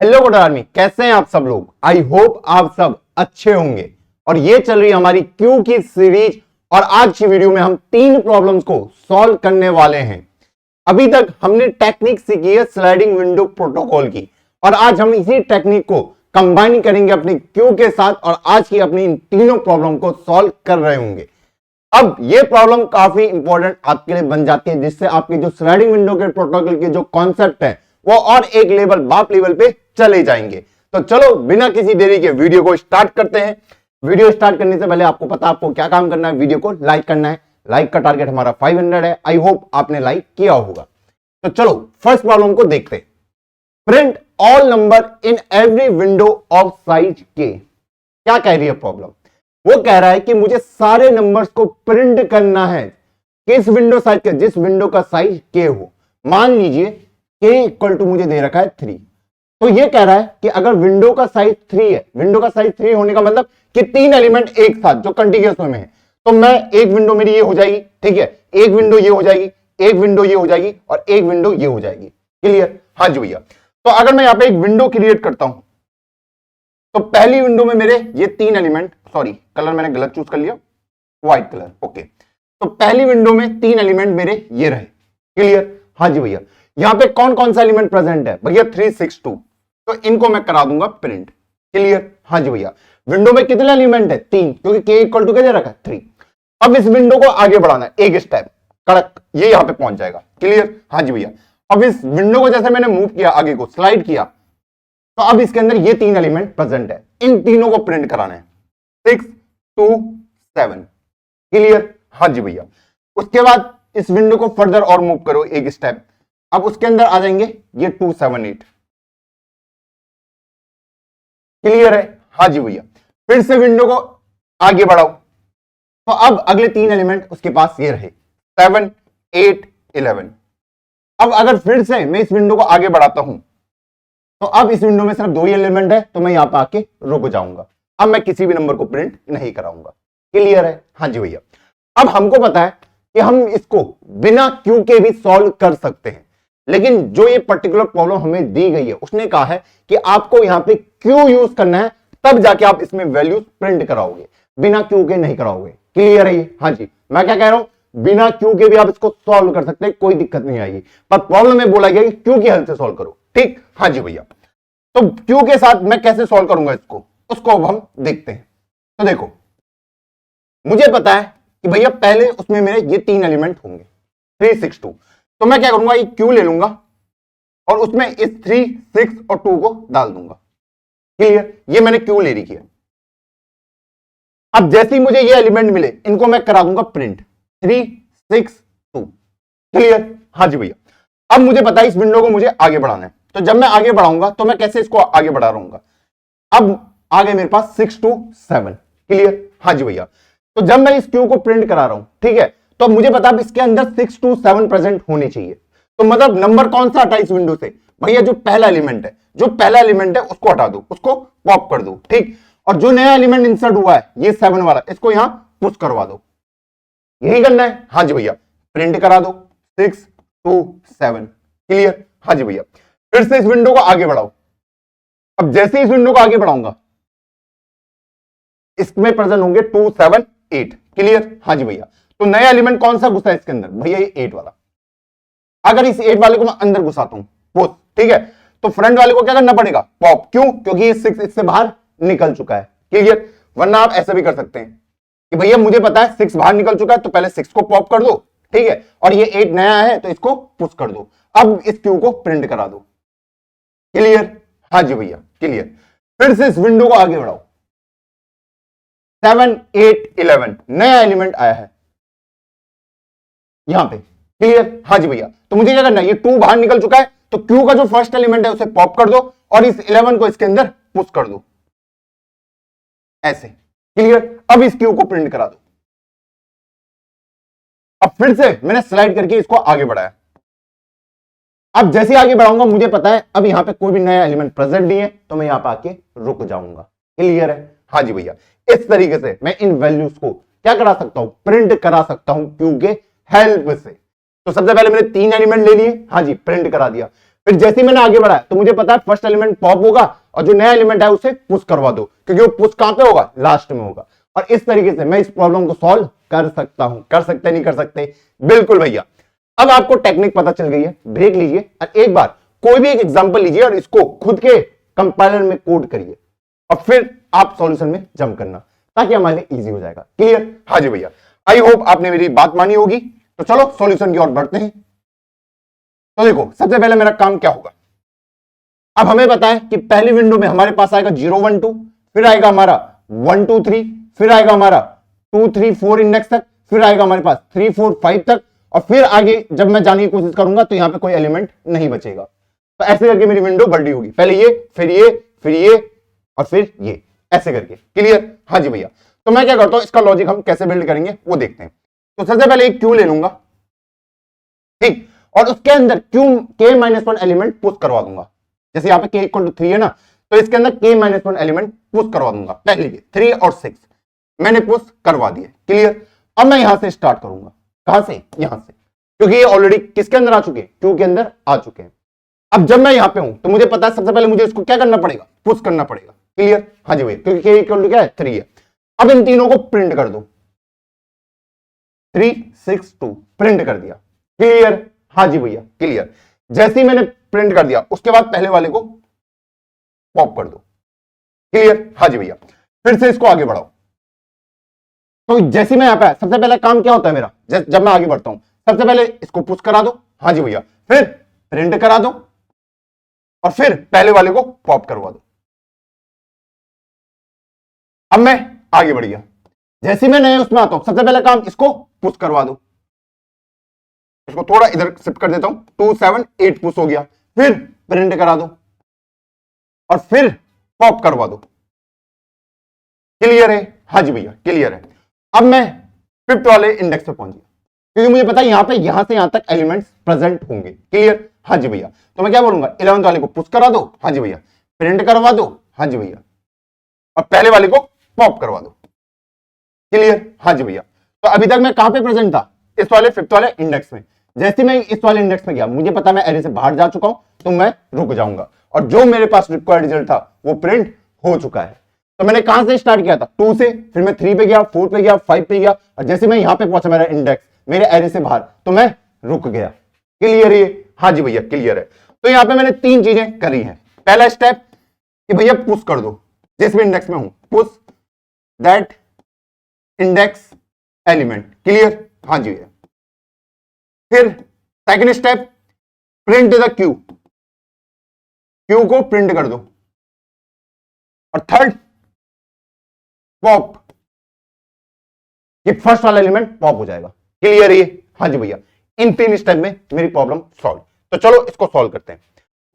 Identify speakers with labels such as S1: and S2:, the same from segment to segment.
S1: Hello good army, कैसे हैं आप सब लोग। आई होप आप सब अच्छे होंगे। और ये चल रही है हमारी क्यू की सीरीज और आज की वीडियो में हम 3 प्रॉब्लम्स को सॉल्व करने वाले हैं। अभी तक हमने टेक्निक सीखी है स्लाइडिंग विंडो प्रोटोकॉल की और आज हम इसी टेक्निक को कंबाइन करेंगे अपनी क्यू के साथ और आज की अपनी इन तीनों प्रॉब्लम को सॉल्व कर रहे होंगे। अब ये प्रॉब्लम काफी इंपॉर्टेंट आपके लिए बन जाती है, जिससे आपकी जो स्लाइडिंग विंडो के प्रोटोकॉल के जो कॉन्सेप्ट है वो और एक लेवल बाप लेवल पे चले जाएंगे। तो चलो बिना किसी देरी के वीडियो को स्टार्ट करते हैं। वीडियो स्टार्ट करने से पहले आपको पता आपको क्या काम करना है, वीडियो को लाइक करना है। लाइक का टारगेट हमारा 500 है। आई होप आपने लाइक किया होगा। तो चलो फर्स्ट प्रॉब्लम को देखते हैं। Print all number in every window of size के। क्या कह रही है प्रॉब्लम? वो कह रहा है कि मुझे सारे नंबर्स को प्रिंट करना है किस विंडो साइज का, जिस विंडो का साइज के हो। मान लीजिए के इक्वल टू मुझे दे रखा है 3। तो ये कह रहा है कि अगर विंडो का साइज 3 है, विंडो का साइज 3 होने का मतलब कि 3 एलिमेंट एक साथ जो कंटिन्यूअस में है, तो मैं एक विंडो मेरी ये हो जाएगी, ठीक है, एक विंडो ये हो जाएगी, एक विंडो ये हो जाएगी और एक विंडो ये हो जाएगी। क्लियर? हाँ जी भैया। तो अगर मैं यहां पे एक विंडो क्रिएट करता हूं तो पहली विंडो में मेरे ये 3 एलिमेंट, सॉरी कलर मैंने गलत चूज कर लिया, व्हाइट कलर, ओके। तो पहली विंडो में 3 एलिमेंट मेरे ये रहे। क्लियर? हाँ जी भैया। यहां पे कौन कौन सा एलिमेंट प्रेजेंट है भैया? 3, 6, 2। तो इनको मैं करा दूंगा प्रिंट। क्लियर? हाँ जी भैया। विंडो में कितने एलिमेंट है? 3, क्योंकि के इक्वल टू क्या दे रखा है? 3। अब इस विंडो को आगे बढ़ाना है एक स्टेप, कड़क ये यहां पे पहुंच जाएगा। क्लियर? हाँ जी भैया। अब इस विंडो को जैसे मैंने मूव किया, आगे को स्लाइड किया, तो अब इसके अंदर ये 3 एलिमेंट प्रेजेंट है। इन तीनों को प्रिंट कराना है 6, 2, 7। क्लियर? हाँ जी भैया। उसके बाद इस विंडो को फर्दर और मूव करो एक स्टेप। अब उसके अंदर आ जाएंगे ये 2, 7, 8। क्लियर है? हाँ जी भैया। फिर से विंडो को आगे बढ़ाओ तो अब अगले 3 एलिमेंट उसके पास ये रहे 7, 8, 11। अब अगर फिर से मैं इस विंडो को आगे बढ़ाता हूं तो अब इस विंडो में सिर्फ 2 ही एलिमेंट है, तो मैं यहां पर आके रुक जाऊंगा। अब मैं किसी भी नंबर को प्रिंट नहीं कराऊंगा। क्लियर है? हाँ जी भैया। अब हमको पता है कि हम इसको बिना क्यू के भी सॉल्व कर सकते हैं, लेकिन जो ये पर्टिकुलर प्रॉब्लम हमें दी गई है उसने कहा है कि आपको यहां पे क्यू यूज करना है, तब जाके आप इसमें वैल्यूज प्रिंट कराओगे, बिना क्यू के नहीं कराओगे। क्लियर है? हाँ जी। मैं क्या कह रहा हूं, बिना क्यू के भी आप इसको सॉल्व कर सकते हैं, कोई दिक्कत नहीं आएगी, पर प्रॉब्लम में बोला गया कि क्यू की हेल्प से सॉल्व करो। ठीक? हाँ जी भैया। तो क्यू के साथ मैं कैसे सॉल्व करूंगा इसको, उसको अब हम देखते हैं। तो देखो, मुझे पता है कि भैया पहले उसमें मेरे ये 3 एलिमेंट होंगे 3, 6, 2। तो मैं क्या करूंगा, ये क्यू ले लूंगा और उसमें इस 3, 6 और 2 को डाल दूंगा। क्लियर? ये मैंने क्यू ले रखी है। अब जैसे ही मुझे ये एलिमेंट मिले, इनको मैं करा दूंगा प्रिंट 3, 6, 2। क्लियर? हाँ जी भैया। अब मुझे पता है इस विंडो को मुझे आगे बढ़ाना है, तो जब मैं आगे बढ़ाऊंगा तो मैं कैसे इसको आगे बढ़ा रहूंगा। अब आगे मेरे पास 6 to 7। क्लियर? हाँ जी भैया। तो जब मैं इस क्यू को प्रिंट करा रहा हूं, ठीक है, तो मुझे पता है इसके अंदर 6 to 7 प्रेजेंट होने चाहिए। तो मतलब नंबर कौन सा हटा इस विंडो से भैया? जो पहला एलिमेंट है, जो पहला एलिमेंट है उसको हटा दो, उसको पॉप कर दो। ठीक? और जो नया एलिमेंट इंसर्ट हुआ है ये 7 वाला, इसको यहां पुश करवा दो। यही करना है? हाँ जी भैया। प्रिंट करा दो 6 to 7। क्लियर? हाँ जी भैया। फिर से इस विंडो को आगे बढ़ाओ। अब जैसे इस विंडो को आगे बढ़ाऊंगा इसमें प्रेजेंट होंगे 2, 7, 8। क्लियर? हाँ जी भैया। तो नया एलिमेंट कौन सा घुसा है इसके अंदर भैया? ये 8 वाला। अगर इस 8 वाले को मैं अंदर घुसाता हूं पुश, ठीक है, तो फ्रंट वाले को क्या करना पड़ेगा? पॉप। क्यों? क्योंकि ये 6 इससे बाहर निकल चुका है। क्लियर? वरना आप ऐसा भी कर सकते हैं कि भैया मुझे पता है 6 बाहर निकल चुका है, तो पहले 6 को पॉप कर दो, ठीक है, और ये 8 नया है तो इसको पुश कर दो। अब इस क्यू को प्रिंट करा दो। क्लियर? हाँ जी भैया। क्लियर? फिर से इस विंडो को आगे बढ़ाओ 7, 8, 11 नया एलिमेंट आया है यहां पे। क्लियर? हाँ जी भैया। तो मुझे क्या करना है, ये 2 बाहर निकल चुका है, तो क्यू का जो फर्स्ट एलिमेंट है उसे पॉप कर दो और इस 11 को इसके अंदर पुश कर दो ऐसे। क्लियर? अब इस क्यू को प्रिंट करा दो। अब फिर से मैंने स्लाइड करके इसको आगे बढ़ाया। अब जैसे आगे बढ़ाऊंगा मुझे पता है अब यहां पे कोई भी नया एलिमेंट प्रेजेंट नहीं है, तो मैं यहां पे आके रुक जाऊंगा। क्लियर है? हाँ जी भैया। इस तरीके से मैं इन वैल्यूज को क्या करा सकता हूं? प्रिंट करा सकता हूं क्यू के हेल्प से। तो सबसे पहले मैंने 3 एलिमेंट ले लिए, हाँ जी, प्रिंट करा दिया। फिर जैसे ही मैंने आगे बढ़ाया तो मुझे पता है फर्स्ट एलिमेंट पॉप होगा और जो नया एलिमेंट है उसे पुश करवा दो, क्योंकि वो पुश कहां पे होगा, लास्ट में होगा। और इस तरीके से मैं इस प्रॉब्लम को सॉल्व कर सकता हूं। कर सकते नहीं कर सकते? बिल्कुल भैया। अब आपको टेक्निक पता चल गई है, ब्रेक लीजिए और एक बार कोई भी एक एग्जांपल लीजिए और इसको खुद के कंपाइलर में कोड करिए और फिर आप सॉल्यूशन में जंप करना, ताकि हमारे लिए इजी हो जाएगा। क्लियर? हाँ जी भैया, आई होप आपने मेरी बात मानी होगी। तो चलो सॉल्यूशन की ओर बढ़ते हैं। तो देखो, सबसे पहले मेरा काम क्या होगा, अब हमें पता है कि पहली विंडो में हमारे पास आएगा 0 1 2, फिर आएगा हमारा 1 2 3, फिर आएगा हमारा 2 3 4 इंडेक्स तक, फिर आएगा हमारे पास 3 4 5 तक, और फिर आगे जब मैं जाने की कोशिश करूंगा तो यहां पे कोई एलिमेंट नहीं बचेगा। तो ऐसे करके मेरी विंडो बड़ी होगी, पहले ये, फिर ये, फिर ये और फिर ये, ऐसे करके। क्लियर? हाँ जी भैया। तो मैं क्या करता हूं, इसका लॉजिक हम कैसे बिल्ड करेंगे वो देखते हैं। तो सबसे पहले एक क्यू ले लूंगा, ठीक, और उसके अंदर क्यू k-1 एलिमेंट पुश करवा दूंगा। जैसे यहां पे k इक्वल टू 3 है ना, तो इसके अंदर k-1 एलिमेंट पुश करवा दूंगा। पहले 3 और 6 मैंने पुश करवा दिए। क्लियर? अब मैं यहां से स्टार्ट करूंगा। कहां से? यहां से, क्योंकि ये ऑलरेडी किसके अंदर आ चुके हैं, क्यू के अंदर आ चुके हैं। अब जब मैं यहां पे हूं तो मुझे पता है सबसे पहले मुझे इसको क्या करना पड़ेगा, पुश करना पड़ेगा। क्लियर? हाँ जी भैया, क्योंकि k इक्वल टू क्या है, 3 है। अब इन तीनों को प्रिंट कर दो, 3 6 2 प्रिंट कर दिया। क्लियर? हाँ जी भैया, क्लियर। जैसे ही मैंने प्रिंट कर दिया उसके बाद पहले वाले को पॉप कर दो। क्लियर? हाँ जी भैया। फिर से इसको आगे बढ़ाओ। तो जैसे मैं यहां पे, सबसे पहला काम क्या होता है मेरा, जब मैं आगे बढ़ता हूं सबसे पहले इसको पुश करा दो। हाँ जी भैया। फिर प्रिंट करा दो और फिर पहले वाले को पॉप करवा दो। अब मैं आगे बढ़ गया। जैसे मैं नए उसमें आता हूं सबसे पहला काम इसको पुश करवा दो। इसको थोड़ा इधर शिफ्ट कर देता हूं, 2 7 8 पुश हो गया। फिर प्रिंट करा दो और फिर पॉप करवा दो। क्लियर है? हाँ जी भैया, क्लियर है। अब मैं 5th वाले इंडेक्स पे पहुंच गया, क्योंकि मुझे पता है यहां से यहां तक एलिमेंट्स प्रेजेंट होंगे। क्लियर? हाँ जी भैया। तो मैं क्या बोलूंगा, 11th वाले को पुश करा दो। हाँ जी भैया। प्रिंट करवा दो। हाँ जी भैया। और पहले वाले को पॉप करवा दो। क्लियर? हाँ जी भैया। तो अभी तक मैं कहां पे प्रेजेंट था, इस वाले 5th वाले इंडेक्स में। जैसे मैं इस वाले इंडेक्स में गया मुझे पता मैं एरे से बाहर जा चुका हूं, तो मैं रुक जाऊंगा और जो मेरे पास रिक्वायर्ड रिजल्ट था वो प्रिंट हो चुका है। तो मैंने कहां से स्टार्ट किया था, 2 से, फिर मैं 3 पे गया, 4 पे गया, 5 पे गया, और जैसे मैं यहां पे पहुंचा मेरा इंडेक्स मेरे एरे से बाहर, तो मैं रुक गया। क्लियर है? हाँ जी भैया, क्लियर है। तो यहां पे मैंने 3 चीजें करी हैं। पहला स्टेप कि भैया पुश कर दो, जिस भी इंडेक्स में हूं, push that index element. Clear? हाँ जी भैया। फिर second step, print the Q, Q को प्रिंट कर दो। और थर्ड, पॉप, ये फर्स्ट वाला एलिमेंट पॉप हो जाएगा। क्लियर है? हाँ जी भैया। इन 3 स्टेप में मेरी प्रॉब्लम सॉल्व। तो चलो इसको सॉल्व करते हैं।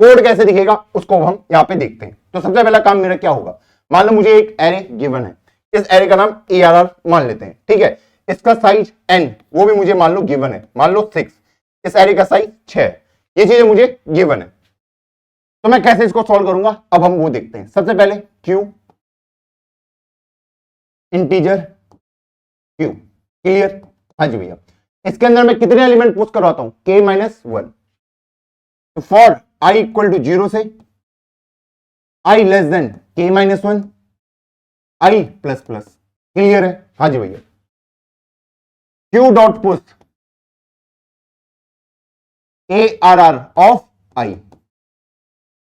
S1: कोड कैसे दिखेगा उसको हम यहां पे देखते हैं। तो सबसे पहला काम मेरा क्या होगा, मान लो मुझे एक एरे गिवन है, इस एरे का नाम ARR मान लेते हैं। ठीक है, इसका साइज n, वो भी मुझे मान लो गिवन है, मान लो 6, इस एरे का साइज 6, ये चीजें मुझे गिवन है। तो मैं कैसे इसको सॉल्व करूंगा, अब हम वो देखते हैं। सबसे पहले क्यू इंटीजर क्यू। क्लियर? हाँ जी भैया। इसके अंदर मैं कितने एलिमेंट पुश करवाता हूं, k-1। तो फॉर i इक्वल टू 0 से i less than k-1 i plus plus. Clear है? हाँ जी भैया। q dot push ARR of i,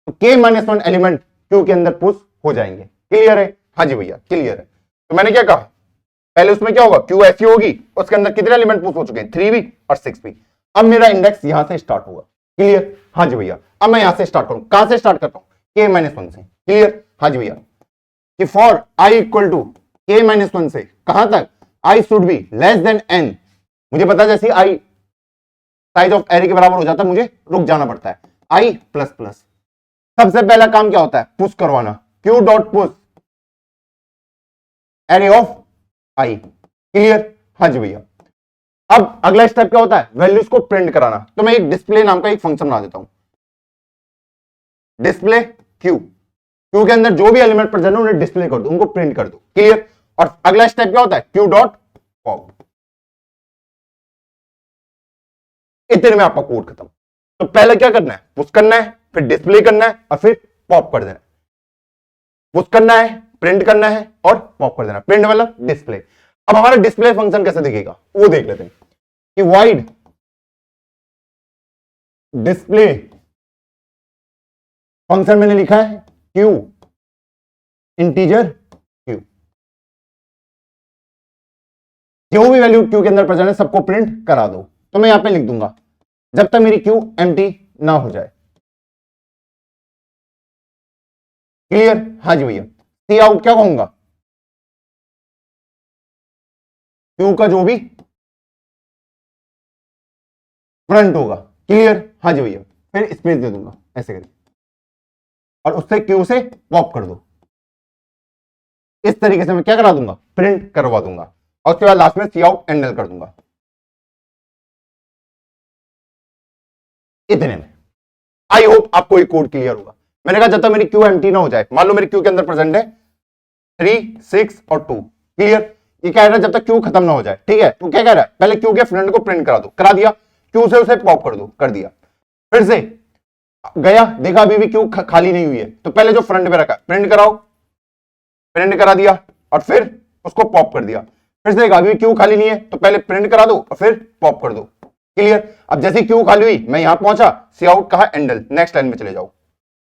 S1: तो k-1 एलिमेंट q के अंदर पुश हो जाएंगे। क्लियर है? हाँ जी भैया, क्लियर है। तो मैंने क्या कहा, पहले उसमें क्या होगा, क्यू ऐसी होगी, उसके अंदर कितने एलिमेंट पुश हो चुके हैं, 3 भी और 6 भी। अब मेरा इंडेक्स यहां से स्टार्ट होगा। क्लियर? हाँ जी भैया। अब मैं यहां से स्टार्ट करूं, कहां से स्टार्ट करता हूं, k-1 से। क्लियर? हाँ जी भैया। कि for i equal to k-1 से कहां तक, i should be less than n। मुझे पता है जैसे i साइज ऑफ एरे के बराबर हो जाता है मुझे रुक जाना पड़ता है, i प्लस प्लस। सबसे पहला काम क्या होता है, पुश करवाना, q dot push array of i। Clear? हाँ जी भैया। अब अगला स्टेप क्या होता है, वैल्यूज को प्रिंट कराना। तो मैं एक डिस्प्ले नाम का एक फंक्शन बना देता हूं, डिस्प्ले क्यू, क्यू के अंदर जो भी एलिमेंट प्रेजेंट है उन्हें डिस्प्ले कर दो, उनको प्रिंट कर दो। क्लियर? और अगला स्टेप क्या होता है, क्यू डॉट पॉप। इतने में आपका कोड खत्म। तो पहले क्या करना है, पुश करना है, फिर डिस्प्ले करना है और फिर पॉप कर देना है। पुश करना है, प्रिंट करना है और पॉप कर देना। प्रिंट मतलब डिस्प्ले। अब हमारा डिस्प्ले फंक्शन कैसे दिखेगा वो देख लेते हैं कि वाइड डिस्प्ले फंक्शन मैंने लिखा है क्यू इंटीजर क्यू, जो भी वैल्यू क्यू के अंदर प्रेजेंट है सबको प्रिंट करा दो। तो मैं यहां पे लिख दूंगा जब तक मेरी क्यू एम्प्टी ना हो जाए। क्लियर? हाँ जी भैया। सी आउट क्या कहूंगा, क्यू का जो भी फ्रंट होगा। क्लियर? हाँ जी भैया। फिर स्पेस दे दूंगा ऐसे करके और उससे क्यू से पॉप कर दो। इस तरीके से मैं क्या करा दूंगा, प्रिंट करवा दूंगा और उसके बाद लास्ट में सी आउट एंडल कर दूंगा। इतने में आई होप आपको ये कोड क्लियर होगा। मैंने कहा जब तक मेरी क्यू एम्प्टी ना हो जाए, मान लो मेरी क्यू के अंदर प्रेजेंट है 3, 6 और 2। क्लियर? ये कह रहा है जब तक क्यू खत्म ना हो जाए। ठीक है, तो क्या कह रहा है, पहले क्यू के फ्रंट को प्रिंट करा दो, करा दिया। क्यू से उसे पॉप कर दो, कर दिया। फिर से गया, देखा अभी भी क्यू खाली नहीं हुई है, तो पहले जो फ्रंट पे रखा प्रिंट कराओ, प्रिंट करा दिया और फिर उसको पॉप कर दिया। फिर से देखा अभी क्यू खाली नहीं है, तो पहले प्रिंट करा दो और फिर पॉप कर दो। क्लियर? अब जैसे क्यू खाली हुई, मैं यहां पहुंचा, सी आउट कहा एंडल, नेक्स्ट लाइन में चले जाओ।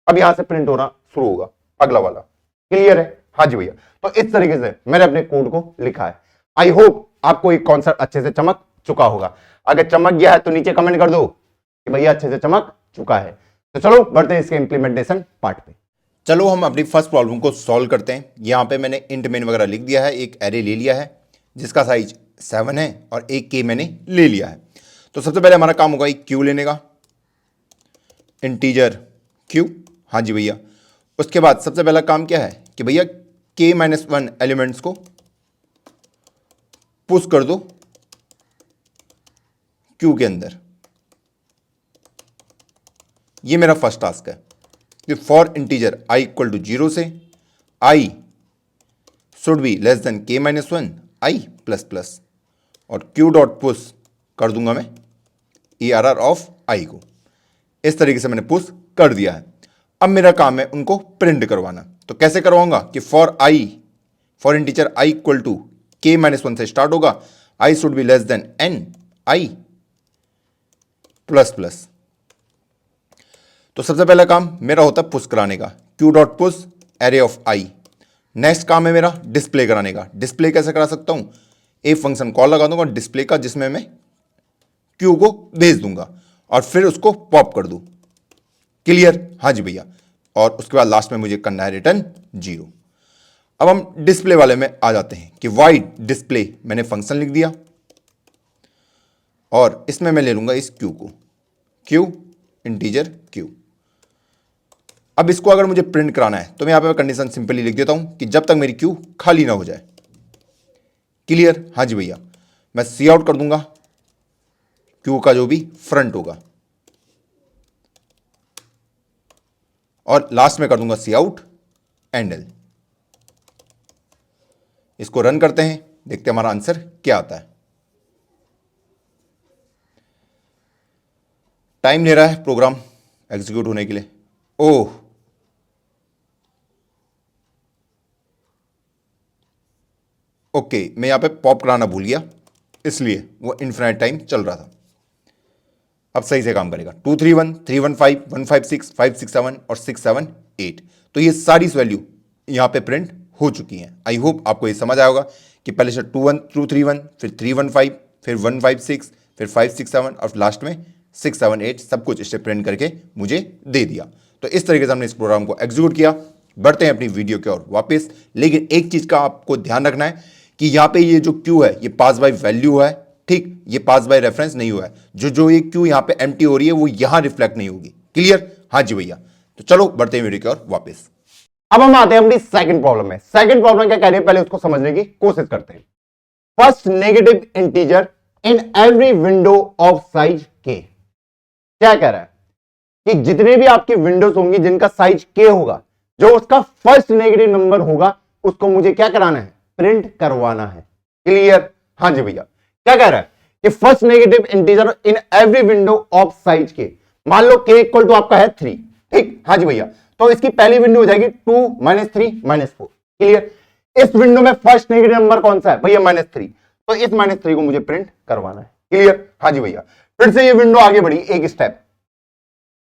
S1: अब यहां से प्रिंट होना शुरू होगा अगला वाला। क्लियर है? हाँ जी भैया। तो इस तरीके से मैंने अपने कोड को लिखा है। आई होप आपको एक कॉन्सेप्ट अच्छे से चमक चुका होगा। अगर चमक गया है तो नीचे कमेंट कर दो कि भैया अच्छे से चमक चुका है। तो चलो बढ़ते हैं इसके इंप्लीमेंटेशन पार्ट पे।
S2: चलो हम अपनी फर्स्ट प्रॉब्लम को सॉल्व करते हैं। यहाँ पे मैंने इंट मेन वगैरह लिख दिया है, एक एरे ले लिया है जिसका साइज 7 है और एक के मैंने ले लिया है। तो सबसे पहले हमारा काम होगा एक क्यू लेने का, इंटीजर क्यू। हाँ जी भैया। उसके बाद सबसे पहला काम क्या है कि भैया k-1 एलिमेंट्स को पुश कर दो क्यू के अंदर। ये मेरा फर्स्ट टास्क है कि for integer i equal to 0 से i should be less than k-1 i plus plus और q डॉट पुश कर दूंगा मैं ERR ऑफ i को। इस तरीके से मैंने पुश कर दिया है। अब मेरा काम है उनको प्रिंट करवाना। तो कैसे करवाऊंगा कि for integer i equal to k-1 से स्टार्ट होगा, i should be less than n i plus plus. तो सबसे पहला काम मेरा होता है पुश कराने का, q dot push array of i। Next काम है मेरा डिस्प्ले कराने का। डिस्प्ले कैसे करा सकता हूं, एक फंक्शन कॉल लगा दूंगा डिस्प्ले का जिसमें मैं q को भेज दूंगा और फिर उसको पॉप कर दूं। क्लियर? हाँ जी भैया। और उसके बाद लास्ट में मुझे करना है रिटर्न 0। अब हम डिस्प्ले वाले में आ जाते हैं कि वाइड डिस्प्ले मैंने फंक्शन लिख दिया और इसमें मैं ले लूंगा इस q को, q इंटीजर q। अब इसको अगर मुझे प्रिंट कराना है तो मैं यहां पे कंडीशन सिंपली लिख देता हूं कि जब तक मेरी q खाली ना हो जाए। क्लियर? हाँ जी भैया। मैं सी आउट कर दूंगा q का जो भी फ्रंट होगा और लास्ट में कर दूंगा सी आउट एंडल। इसको रन करते हैं, देखते हैं हमारा आंसर क्या आता है। टाइम ले रहा है प्रोग्राम एग्जीक्यूट होने के लिए। ओह, ओके, मैं यहां पे पॉप कराना भूल गया इसलिए वो इन्फिनाइट टाइम चल रहा था। अब सही से काम करेगा। 231, 315, 156, 567 और 678। तो ये सारी वैल्यू यहां पे प्रिंट हो चुकी हैं। आई होप आपको ये समझ आया होगा कि पहले से 231, फिर 315, फिर 156, फिर 567 और लास्ट में 678 सब कुछ इससे प्रिंट करके मुझे दे दिया। तो इस तरीके से हमने इस प्रोग्राम को एग्जीक्यूट किया। बढ़ते हैं अपनी वीडियो की ओर वापस। लेकिन एक चीज का आपको ध्यान रखना है कि यहाँ पे ये जो क्यू है ये पास बाय वैल्यू है, ठीक, ये पास बाय रेफरेंस नहीं हुआ है। जो ये क्यू यहाँ पे एम्प्टी हो रही है वो यहां रिफ्लेक्ट नहीं होगी। क्लियर? हाँ जी भैया। तो चलो बढ़ते हैं वीडियो की ओर वापस।
S1: अब हम आते हैं अपनी सेकंड प्रॉब्लम में। सेकंड प्रॉब्लम क्या कह रही है पहले उसको समझने की कोशिश करते हैं। First negative integer in every window of size के। क्या कह रहा है कि जितने भी आपकी विंडोज होंगी जिनका साइज के होगा, जो उसका फर्स्ट नेगेटिव नंबर होगा उसको मुझे क्या कराना है, प्रिंट करवाना है। क्लियर? हाँ जी भैया। क्या कह रहा है कि first negative integer in every window of size के, मान लो k इक्वल टू आपका है 3, ठीक, हाँ जी भैया, तो इसकी पहली विंडो हो जाएगी 2 -3 -4, क्लियर। इस विंडो में फर्स्ट नेगेटिव नंबर कौन सा है भैया -3, तो इस -3 को मुझे प्रिंट करवाना है, क्लियर, हाँ जी भैया। फिर से ये विंडो आगे बढ़ी एक स्टेप,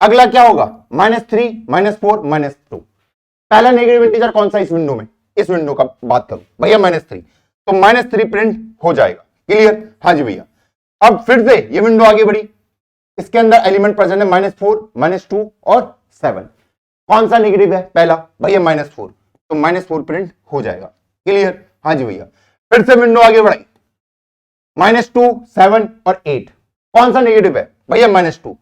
S1: अगला क्या होगा -3 -4 -2, पहला नेगेटिव इंटीजर कौन सा इस विंडो में, इस विंडो का बात करूं भैया -3, तो -3 प्रिंट हो जाएगा, क्लियर, हाँ जी भैया। अब फिर से ये विंडो आगे बढ़ी, इसके अंदर एलिमेंट प्रेजेंट है -4 -2 और 7, कौन सा नेगेटिव है पहला भैया -4, तो -4 प्रिंट हो जाएगा, क्लियर, हाँ जी भैया। फिर से विंडो आगे बढ़ाई, -2 7 और 8, कौन सा नेगेटिव है भैया -2,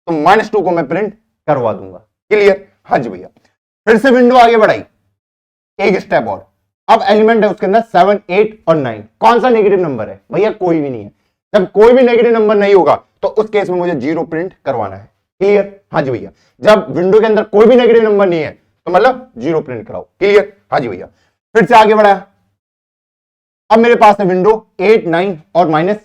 S1: तो -2 को मैं प्रिंट करवा दूंगा, क्लियर, हाँ जी भैया। फिर से विंडो आगे बढ़ाई एक स्टेप और, अब एलिमेंट है उसके अंदर 7 8 और 9, कौन सा नेगेटिव नंबर है भैया, कोई भी नहीं है। जब कोई भी नेगेटिव नंबर नहीं होगा तो उस केस में मुझे 0 प्रिंट करवाना है, क्लियर, हाँ जी भैया। जब विंडो के अंदर कोई भी नेगेटिव नंबर नहीं है तो मतलब 0 प्रिंट कराओ, क्लियर, हाँ जी भैया। फिर से आगे बढ़ाया, अब मेरे पास है विंडो 8 9 और -10,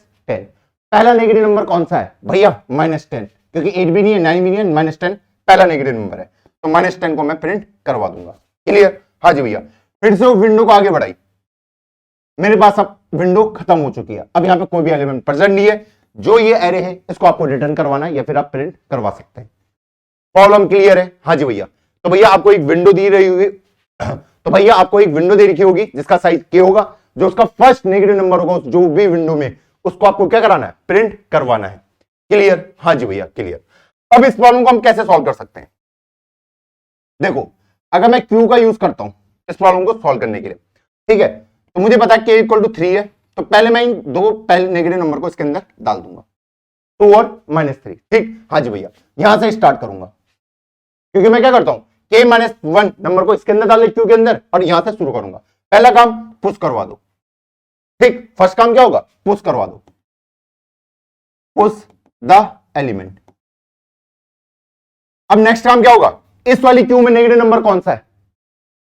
S1: पहला नेगेटिव नंबर कौन सा है भैया -10, क्योंकि 8 भी नहीं है 9 भी नहीं है, -10 पहला नेगेटिव नंबर है, तो -10 को मैं प्रिंट करवा दूंगा, क्लियर, हाँ जी भैया। फिर से विंडो को आगे बढ़ाई, मेरे पास अब विंडो खत्म हो चुकी है, अब यहां पे कोई भी एलिमेंट प्रेजेंट नहीं है, जो ये एरे है इसको आपको रिटर्न करवाना है या फिर आप प्रिंट करवा सकते हैं। प्रॉब्लम क्लियर है, हाँ जी भैया। तो भैया आपको एक विंडो दी रही होगी, तो भैया आपको एक विंडो दे रखी होगी जिसका साइज k होगा, जो उसका फर्स्ट नेगेटिव नंबर होगा जो भी विंडो में, उसको आपको क्या कराना है, प्रिंट करवाना है, क्लियर, हाँ जी भैया, क्लियर। अब इस प्रॉब्लम को हम कैसे सॉल्व कर सकते हैं, देखो अगर मैं क्यू का यूज करता हूं इस प्रॉब्लम को सॉल्व करने के लिए, ठीक है, तो मुझे पता है k इक्वल टू 3 है, तो पहले मैं इन दो पहले नेगेटिव नंबर को इसके अंदर डाल दूंगा, 2 और -3, ठीक, हाँ जी भैया। यहां से स्टार्ट करूंगा, क्योंकि मैं क्या करता हूं k -1 नंबर को इसके अंदर डाल दे क्यू के अंदर, और यहां से शुरू करूंगा। पहला काम पुश करवा दो, ठीक, फर्स्ट काम क्या होगा, पुश करवा दो, पुश द एलिमेंट। अब नेक्स्ट काम क्या होगा, इस वाली क्यू में नेगेटिव नंबर कौन सा है,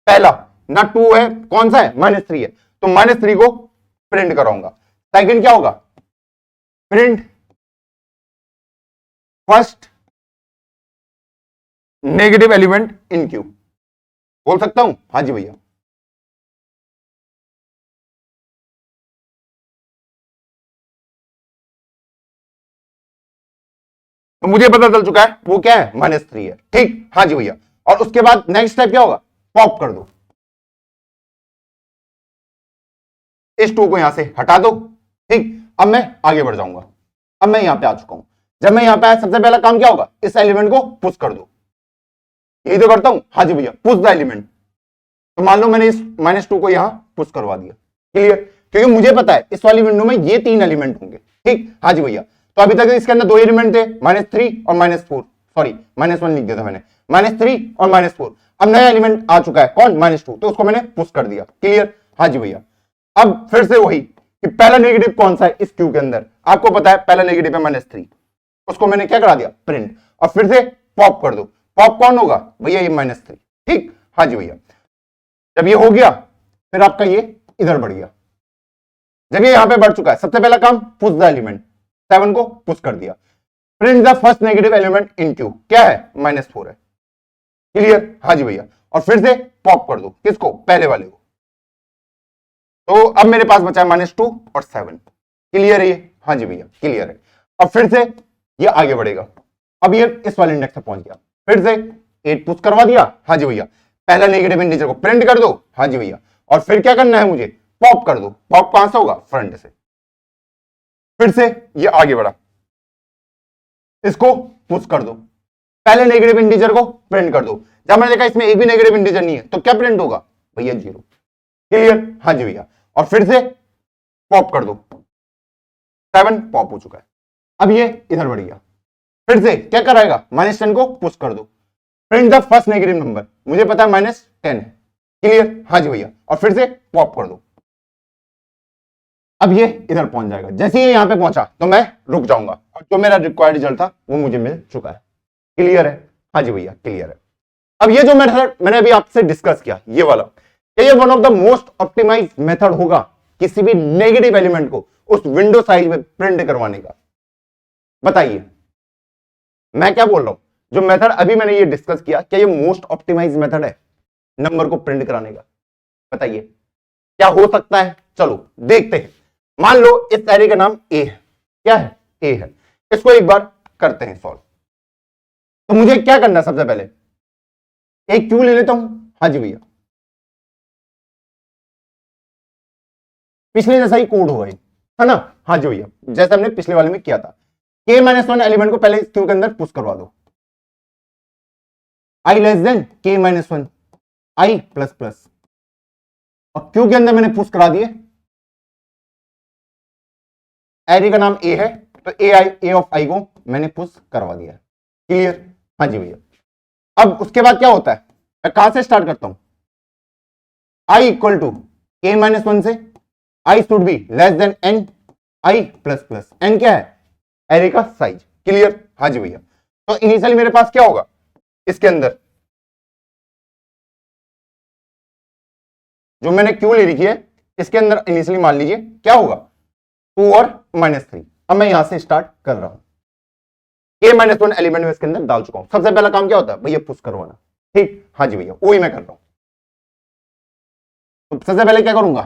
S1: पहला ना 2 है, कौन सा है -3 है, तो -3 को प्रिंट कराऊंगा। सेकंड क्या होगा, print first negative element in Q, बोल सकता हूं, हाँ जी भैया। तो मुझे पता चल चुका है वो क्या है, -3 है, ठीक, हाँ जी भैया। और उसके बाद नेक्स्ट स्टेप क्या होगा, पॉप कर दो, इस 2 को यहां से हटा दो, ठीक। अब मैं आगे बढ़ जाऊंगा, अब मैं यहां पे आ चुका हूं। जब मैं यहां पे आया सबसे पहला काम क्या होगा, इस एलिमेंट को पुश कर दो, यही तो करता हूं, हाँ जी भैया, पुश द एलिमेंट। तो मान लो मैंने इस -2 को यहां पुश करवा दिया, क्लियर, क्योंकि मुझे पता है इस वाली विंडो में ये 3 एलिमेंट होंगे, ठीक, हाँ जी भैया। तो अभी तक इसके अंदर 2 एलिमेंट थे, -3 और -4, सॉरी -1 लिख दिया था मैंने, -3 और -4। अब नया एलिमेंट आ चुका है कौन, -2, तो उसको मैंने पुश कर दिया, क्लियर, हाँ जी भैया। अब फिर से वही कि पहला नेगेटिव कौन सा है इस क्यू के अंदर, आपको पता है पहला नेगेटिव है -3, उसको मैंने क्या करा दिया, प्रिंट, और फिर से पॉप कर दो। पॉप कौन होगा भैया, ये -3, ठीक, हाँ जी भैया। जब ये हो गया फिर आपका ये इधर बढ़ गया, जब ये यहां पे बढ़ चुका है सबसे पहला काम पुश द एलिमेंट, 7 को पुश कर दिया, print the first negative element in Q, क्या है -4 है, क्लियर, हाँ जी भैया। और फिर से पॉप कर दो, किसको, पहले वाले को। तो अब मेरे पास बचा है -2 और 7, क्लियर है ये, हाँ जी भैया, क्लियर है। अब फिर से ये आगे बढ़ेगा, अब ये इस वाले इंडेक्स पे पहुंच गया, फिर से 8 पुश करवा दिया, हाँ जी भैया। पहला नेगेटिव इंटीजर को प्रिंट कर दो, हाँ जी भैया। और फिर क्या करना है मुझे, पॉप कर दो, पॉप कहां से होगा, फ्रंट से। फिर से ये आगे बढ़ा, इसको पुश कर दो, पहले नेगेटिव इंटीजर को प्रिंट कर दो। जब मैंने देखा इसमें एक भी नेगेटिव इंटीजर नहीं है तो क्या प्रिंट होगा भैया, 0, क्लियर, हाँ जी भैया। और फिर से पॉप कर दो, 7 पॉप हो चुका है। अब ये इधर बढ़ गया, फिर से क्या कराएगा, -10 को पुश कर दो, print the first negative number, मुझे पता है -10 है, क्लियर, हाँ जी भैया। और फिर से पॉप कर दो, अब ये इधर पहुंच जाएगा। जैसे ये यहां पे पहुंचा तो मैं रुक जाऊंगा, और जो मेरा रिक्वायर्ड रिजल्ट था वो मुझे मिल चुका है, क्लियर है, हाँ जी भैया, क्लियर है। अब ये जो मेथड मैंने अभी आपसे डिस्कस किया ये वाला, ये one of the most optimize method होगा किसी भी नेगेटिव एलिमेंट को उस विंडो साइज में प्रिंट करवाने का। बताइए मैं क्या बोल रहा हूं, जो मेथड अभी मैंने ये डिस्कस किया, क्या ये मोस्ट ऑप्टिमाइज मेथड है नंबर को प्रिंट कराने का? बताइए क्या हो सकता है। चलो देखते हैं। मान लो इस एरे का नाम ए है। क्या है? ए है। इसको एक बार करते हैं सॉल्व। तो मुझे क्या करना है? सबसे पहले एक क्यू ले लेता हूं। हाँ जी भैया, पिछले जैसा ही कोड होगा ये, है ना? हाँ जी भैया, जैसे हमने पिछले वाले में किया था। k-1 एलिमेंट को पहले इस क्यू के अंदर पुश करवा दो। i less than k-1 i plus plus, और क्यू के अंदर मैंने पुश करा दिए। एरे का नाम ए है तो ए ऑफ आई को मैंने पुश करवा दिया। क्लियर? हाँ जी भैया। अब उसके बाद क्या होता है? मैं कहां से स्टार्ट करता हूं? i इक्वल टू k-1 से। i should be less than n i plus plus. n क्या है? एरे का साइज। क्लियर? हाँ जी भैया। तो इनिशियली मेरे पास क्या होगा? इसके अंदर जो मैंने क्यू ले रखी है, इसके अंदर इनिशियली मान लीजिए क्या होगा? 2 और -3। अब मैं यहां से स्टार्ट कर रहा हूं। k-1 एलिमेंट में इसके अंदर डाल चुका हूं। सबसे पहला काम क्या होता है भैया? पुश करवाना। ठीक? हाँ जी भैया, वही मैं कर रहा हूं। तो सबसे पहले क्या करूंगा?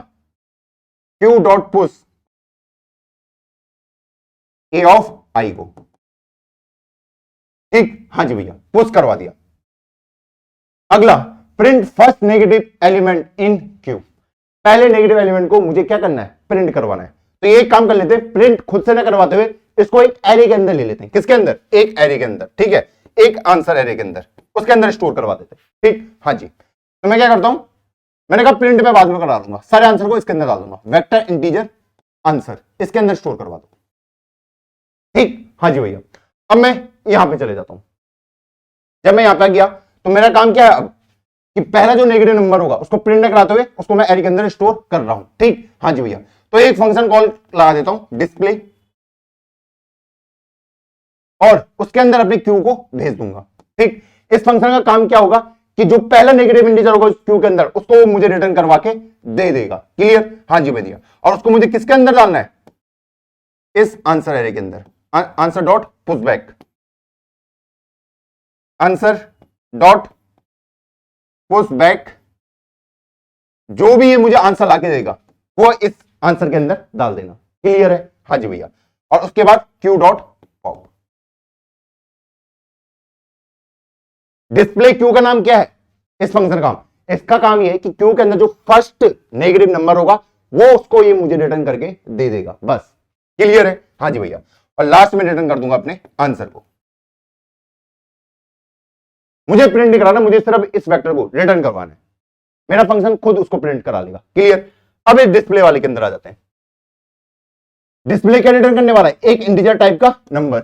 S1: Q dot push A of I को। ठीक? हाँ जी भैया, पुश करवा दिया। अगला, print first negative element in queue. पहले नेगेटिव एलिमेंट को मुझे क्या करना है? प्रिंट करवाना है। तो ये एक काम कर लेते हैं, प्रिंट खुद से ना करवाते हुए इसको एक एरे के अंदर ले लेते हैं। किसके अंदर? एक एरे के अंदर। ठीक है, एक आंसर एरे के अंदर, उसके अंदर स्टोर करवा देते हैं। ठीक? हाँ जी। तो मैं क्या करता हूं, मैंने कहा प्रिंट में बाद में करा दूंगा, सारे आंसर को इसके अंदर डाल दूंगा। वेक्टर इंटीजर आंसर इसके अंदर स्टोर करवा दो। ठीक? हाँ जी भैया। अब मैं यहां पे चले जाता हूं। जब मैं यहां पे गया तो मेरा काम क्या है अब कि पहला जो नेगेटिव नंबर होगा उसको प्रिंट कराते हुए उसको मैं एरे के अंदर स्टोर कर रहा हूं। ठीक? हाँ जी भैया। तो एक फंक्शन कॉल लगा देता हूं, डिस्प्ले, और उसके अंदर अपने क्यू को भेज दूंगा। ठीक? इस फंक्शन का काम क्या होगा कि जो पहला नेगेटिव इंटीजर होगा क्यू के अंदर उसको मुझे रिटर्न करवा के दे देगा। क्लियर? हाँ जी भैया। और उसको मुझे किसके अंदर डालना है? इस आंसर एरे के अंदर। Answer dot push back, answer dot push back, जो भी ये मुझे आंसर लाके देगा वो इस आंसर के अंदर डाल देना। क्लियर है? हाँ जी भैया। और उसके बाद Q dot pop. Display Q का नाम क्या है इस फंक्शन का? इसका काम ये है कि क्यू के अंदर जो फर्स्ट नेगेटिव नंबर होगा वो उसको ये मुझे रिटर्न करके दे देगा, बस। क्लियर है? हाँ जी भैया। और लास्ट में रिटर्न कर दूंगा अपने आंसर को। मुझे प्रिंट नहीं कराना, मुझे सिर्फ इस वेक्टर को रिटर्न करवाना है। मेरा फंक्शन खुद उसको प्रिंट करा लेगा। क्लियर? अब इस डिस्प्ले वाले के अंदर आ जाते हैं। डिस्प्ले क्या रिटर्न करने वाला है? एक इंटीजर टाइप का नंबर।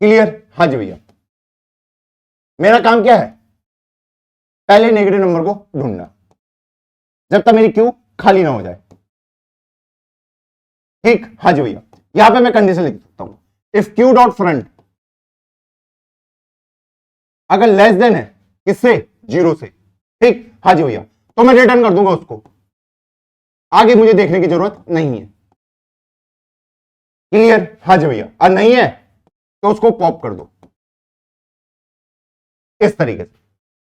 S1: क्लियर? हाँ जी भैया। मेरा काम क्या है? पहले नेगेटिव नंबर को ढूंढना जब तक मेरी क्यू खाली ना हो जाए। ठीक? हाँ जी भैया। यहां पे मैं कंडीशन लिख सकता हूं, इफ क्यू डॉट फ्रंट अगर लेस देन है किससे? 0 से। ठीक? हाँ जी भैया। तो मैं रिटर्न कर दूंगा उसको, आगे मुझे देखने की जरूरत नहीं है। क्लियर? हाँ जी भैया। और नहीं है तो उसको पॉप कर दो इस तरीके से।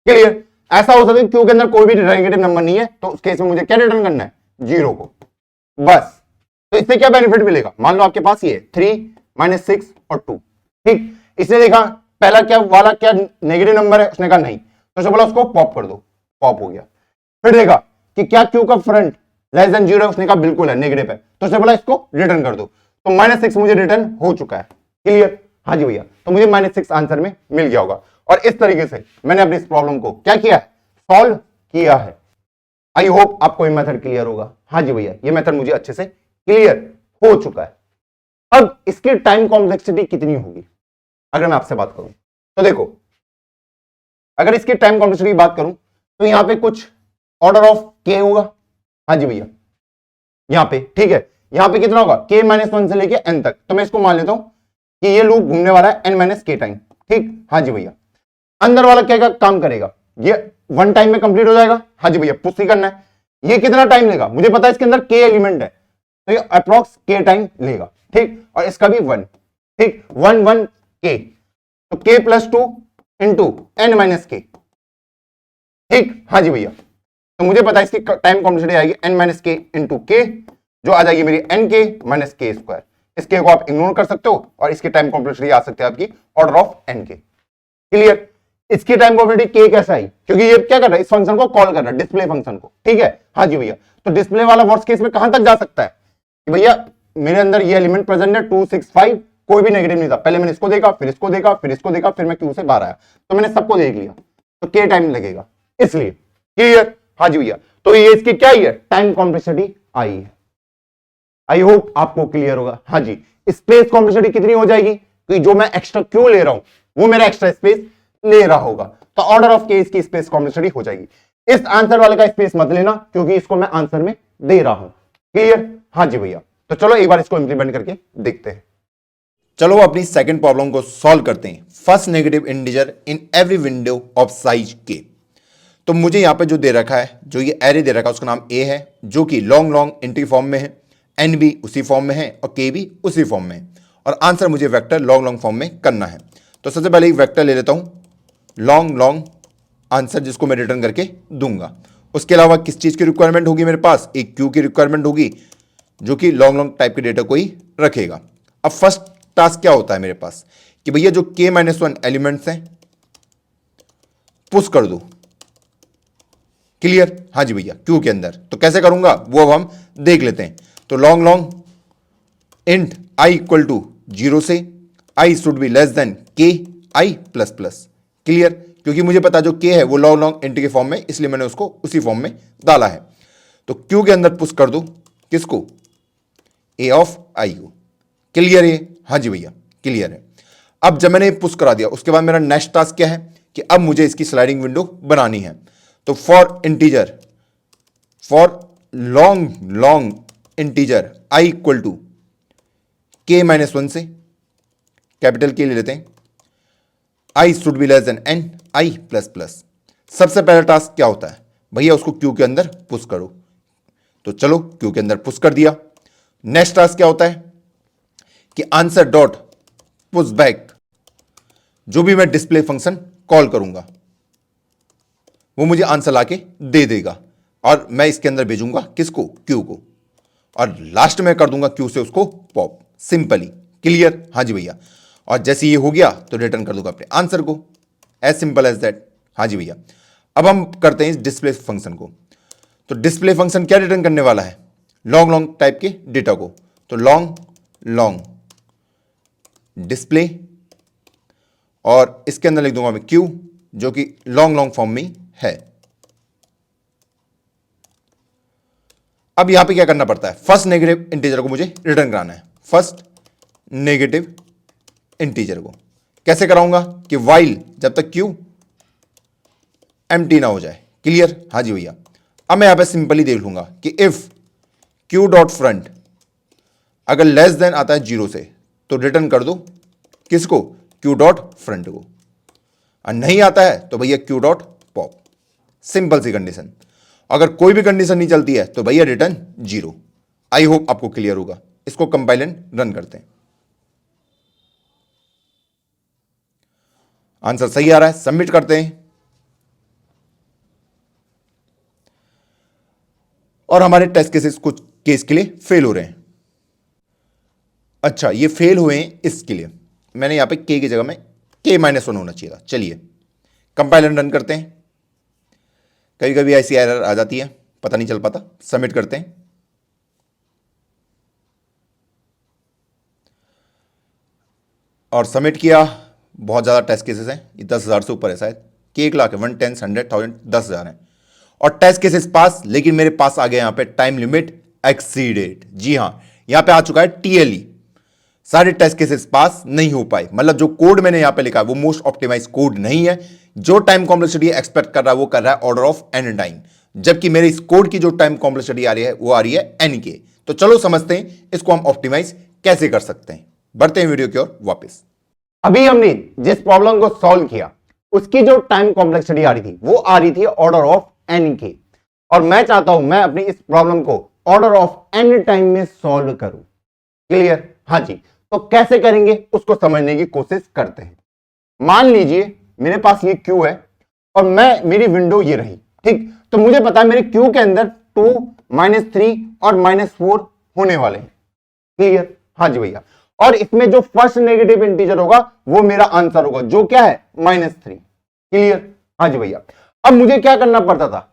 S1: क्लियर? ऐसा हो सकता है क्यू के अंदर कोई भी नेगेटिव नंबर नहीं है तो उस केस में मुझे क्या रिटर्न करना है? 0 को, बस। तो इससे क्या बेनिफिट मिलेगा? मान लो आपके पास ये 3 -6 और 2। ठीक? इसने देखा पहला क्या वाला क्या नेगेटिव नंबर है, उसने कहा नहीं, तो बोला उसको पॉप कर दो, पॉप हो गया। फिर देखा कि क्या क्यू का फ्रंट लेस देन 0 है, उसने कहा बिल्कुल है, नेगेटिव है, तो उसने बोला इसको रिटर्न कर दो। तो -6 मुझे रिटर्न हो चुका है। क्लियर? हाँ जी भैया। तो मुझे -6 आंसर में मिल गया होगा। और इस तरीके से मैंने अपनी इस प्रॉब्लम को क्या किया है? सॉल्व किया है। आई होप आपको ये मेथड क्लियर होगा। हाँ जी भैया, ये मेथड मुझे अच्छे से क्लियर हो चुका है। अब इसकी टाइम कॉम्प्लेक्सिटी कितनी होगी अगर मैं आपसे बात करूं तो देखो, अगर इसकी टाइम कॉम्प्लेक्सिटी की बात करूं तो यहां पे कुछ ऑर्डर ऑफ के होगा। हाँ जी भैया, यहां पे। ठीक है? यहां पे कितना होगा? k-1 से लेके n तक। तो मैं इसको मान लेता हूं कि ये लूप घूमने वाला है n-k टाइम। ठीक? हाँ जी भैया। अंदर वाला क्या काम करेगा? ये 1 टाइम में कंप्लीट हो जाएगा। हाँ जी भैया, पुश ही करना है। ये कितना टाइम लेगा? मुझे पता है इसके अंदर k एलिमेंट है, तो ये अप्रोक्स k टाइम लेगा, ठीक, और इसका भी 1, ठीक, 1 1 k, तो k plus 2 into n minus k, ठीक, हाँ जी भैया। तो मुझे पता है इसकी टाइम कॉम्प्लेक्सिटी आएगी n माइनस के इंटू के, जो आ जाएगी मेरी n के माइनस के स्क्वायर। इस k को आप इग्नोर कर सकते हो और इसकी टाइम कॉम्प्लेक्सिटी आ सकती है आपकी ऑर्डर ऑफ n के। क्लियर? इसकी टाइम कॉम्प्लेक्सिटी k कैसा आई, क्योंकि ये क्या कर रहा है, इस फंक्शन को कॉल कर रहा है, डिस्प्ले फंक्शन को, ठीक है, हाँ जी भैया। तो डिस्प्ले वाला वर्स्ट केस में कहां तक जा सकता है कि भैया मेरे अंदर ये एलिमेंट प्रेजेंट है 2 6 5, कोई भी नेगेटिव नहीं था, पहले मैंने इसको देखा, फिर इसको देखा, फिर इसको देखा, फिर मैं क्यू से बाहर आया, तो मैंने सबको देख लिया, तो k टाइम लगेगा, इसलिए। क्लियर? हाँ जी भैया। तो ये इसकी क्या ही है, टाइम कॉम्प्लेक्सिटी आई है। आई होप आपको क्लियर होगा। हाँ जी, स्पेस कॉम्प्लेक्सिटी कितनी हो जाएगी, क्योंकि जो मैं एक्स्ट्रा क्यू ले रहा हूं वो मेरा एक्स्ट्रा स्पेस ले रहा होगा, तो ऑर्डर ऑफ के इसकी स्पेस कॉम्प्लेक्सिटी हो जाएगी। इस आंसर वाले का स्पेस मत लेना, क्योंकि इसको मैं आंसर में दे रहा हूं। क्लियर? हाँ जी भैया। तो चलो एक बार इसको इंप्लीमेंट करके देखते हैं।
S2: चलो अपनी सेकंड प्रॉब्लम को सॉल्व करते हैं। First negative integer in every window of size के। तो मुझे यहां पे जो दे रखा है, जो ये एरे दे रखा है, उसका नाम ए है, जो कि लॉन्ग लॉन्ग एंट्री फॉर्म में है, एन भी उसी फॉर्म में है और के भी उसी फॉर्म में है, और आंसर मुझे वेक्टर लॉन्ग लॉन्ग फॉर्म में करना है। तो सबसे पहले एक वेक्टर ले लेता हूं लॉन्ग लॉन्ग आंसर, जिसको मैं रिटर्न करके दूंगा। उसके अलावा किस चीज की रिक्वायरमेंट होगी मेरे पास, एक क्यू की रिक्वायरमेंट होगी, जो कि लॉन्ग लॉन्ग टाइप के डेटा को ही रखेगा। अब फर्स्ट टास्क क्या होता है मेरे पास कि भैया जो k-1 एलिमेंट्स हैं पुश कर दो। क्लियर? हाँ जी भैया, क्यू के अंदर। तो कैसे करूंगा वो अब हम देख लेते हैं। तो long long int i equal to 0 से i should be less than k i plus plus. Clear? क्योंकि मुझे पता जो k है वो लॉन्ग लॉन्ग इंट के फॉर्म में, इसलिए मैंने उसको उसी फॉर्म में डाला है। तो q के अंदर पुश कर दो किसको, a ऑफ i को। क्लियर है? हाँ जी भैया क्लियर है। अब जब मैंने पुश करा दिया, उसके बाद मेरा नेक्स्ट टास्क क्या है कि अब मुझे इसकी स्लाइडिंग विंडो बनानी है। तो for integer, for long long integer i equal to k-1 से, कैपिटल के ले लेते हैं, i should be less than n i plus plus. सबसे पहला टास्क क्या होता है भैया, उसको q के अंदर पुश करो। तो चलो q के अंदर पुश कर दिया। नेक्स्ट टास्क क्या होता है कि आंसर डॉट पुश बैक, जो भी मैं डिस्प्ले फंक्शन कॉल करूंगा वो मुझे आंसर लाके दे देगा, और मैं इसके अंदर भेजूंगा किसको, क्यू को, और लास्ट में कर दूंगा क्यू से उसको पॉप, सिंपली। क्लियर? हाँ जी भैया। और जैसे ये हो गया तो रिटर्न कर दूंगा अपने आंसर को, एज सिंपल एज दैट। हाँ जी भैया। अब हम करते हैं इस डिस्प्ले फंक्शन को। तो डिस्प्ले फंक्शन क्या रिटर्न करने वाला है, लॉन्ग लॉन्ग टाइप के डेटा को। तो लॉन्ग लॉन्ग डिस्प्ले, और इसके अंदर लिख दूंगा मैं क्यू, जो कि लॉन्ग लॉन्ग फॉर्म में है। अब यहां पे क्या करना पड़ता है, फर्स्ट नेगेटिव इंटीजर को मुझे रिटर्न कराना है। फर्स्ट नेगेटिव इंटीजर को कैसे कराऊंगा कि वाइल जब तक क्यू एम्प्टी ना हो जाए। क्लियर? हाँ जी भैया। अब मैं यहां पे सिंपली देख लूंगा कि इफ क्यू डॉट फ्रंट अगर लेस देन आता है 0 से, तो रिटर्न कर दो किसको, क्यू डॉट फ्रंट को, और नहीं आता है तो भैया क्यू डॉट पॉप। सिंपल सी कंडीशन। अगर कोई भी कंडीशन नहीं चलती है तो भैया रिटर्न 0। आई होप आपको क्लियर होगा। इसको कंपाइल एंड रन करते हैं। आंसर सही आ रहा है, सबमिट करते हैं, और हमारे टेस्ट केसेस कुछ केस के लिए फेल हो रहे हैं। अच्छा, ये फेल हुए हैं इसके लिए मैंने यहां पे k की जगह में k-1 होना चाहिए था। चलिए कंपाइल एंड रन करते हैं। कभी कभी ऐसी एरर आ जाती है, पता नहीं चल पाता। सबमिट करते हैं। और सबमिट किया। बहुत ज़्यादा टेस्ट केसेस हैं, ये 10,000 से ऊपर है शायद, कि 1 लाख है, 1 10 100,000 10,000 है, और टेस्ट केसेस पास। लेकिन मेरे पास आ गया यहां पे टाइम लिमिट एक्सीडेड। जी हां, यहां पे आ चुका है TLE। सारे टेस्ट केसेस पास नहीं हो पाए, मतलब जो कोड मैंने यहां पे लिखा है वो मोस्ट ऑप्टिमाइज कोड नहीं है। जो टाइम कॉम्प्लेक्सिटी एक्सपेक्ट कर रहा है वो कर रहा है ऑर्डर ऑफ n टाइम, जबकि मेरे इस कोड की जो टाइम कॉम्प्लेक्सिटी आ रही है वो आ रही है n के। तो चलो समझते हैं इसको हम ऑप्टिमाइज कैसे कर सकते हैं। बढ़ते हैं वीडियो की ओर वापस।
S1: अभी हमने जिस प्रॉब्लम को सॉल्व किया उसकी जो टाइम कॉम्प्लेक्सिटी आ रही थी वो आ रही थी ऑर्डर ऑफ n की, और मैं चाहता हूं मैं अपनी इस प्रॉब्लम को ऑर्डर ऑफ एन टाइम में सॉल्व करूं। क्लियर? हाँ जी। तो कैसे करेंगे उसको समझने की कोशिश करते हैं। मान लीजिए मेरे पास ये क्यू है और मेरी विंडो ये रही, ठीक। तो मुझे पता है मेरे क्यू के अंदर 2, -3 और -4 होने वाले हैं। क्लियर? हाँ जी भैया। और इसमें जो फर्स्ट नेगेटिव इंटीजर होगा वो मेरा आंसर होगा, जो क्या है -3। क्लियर? हाँ जी भैया। अब मुझे क्या करना पड़ता था,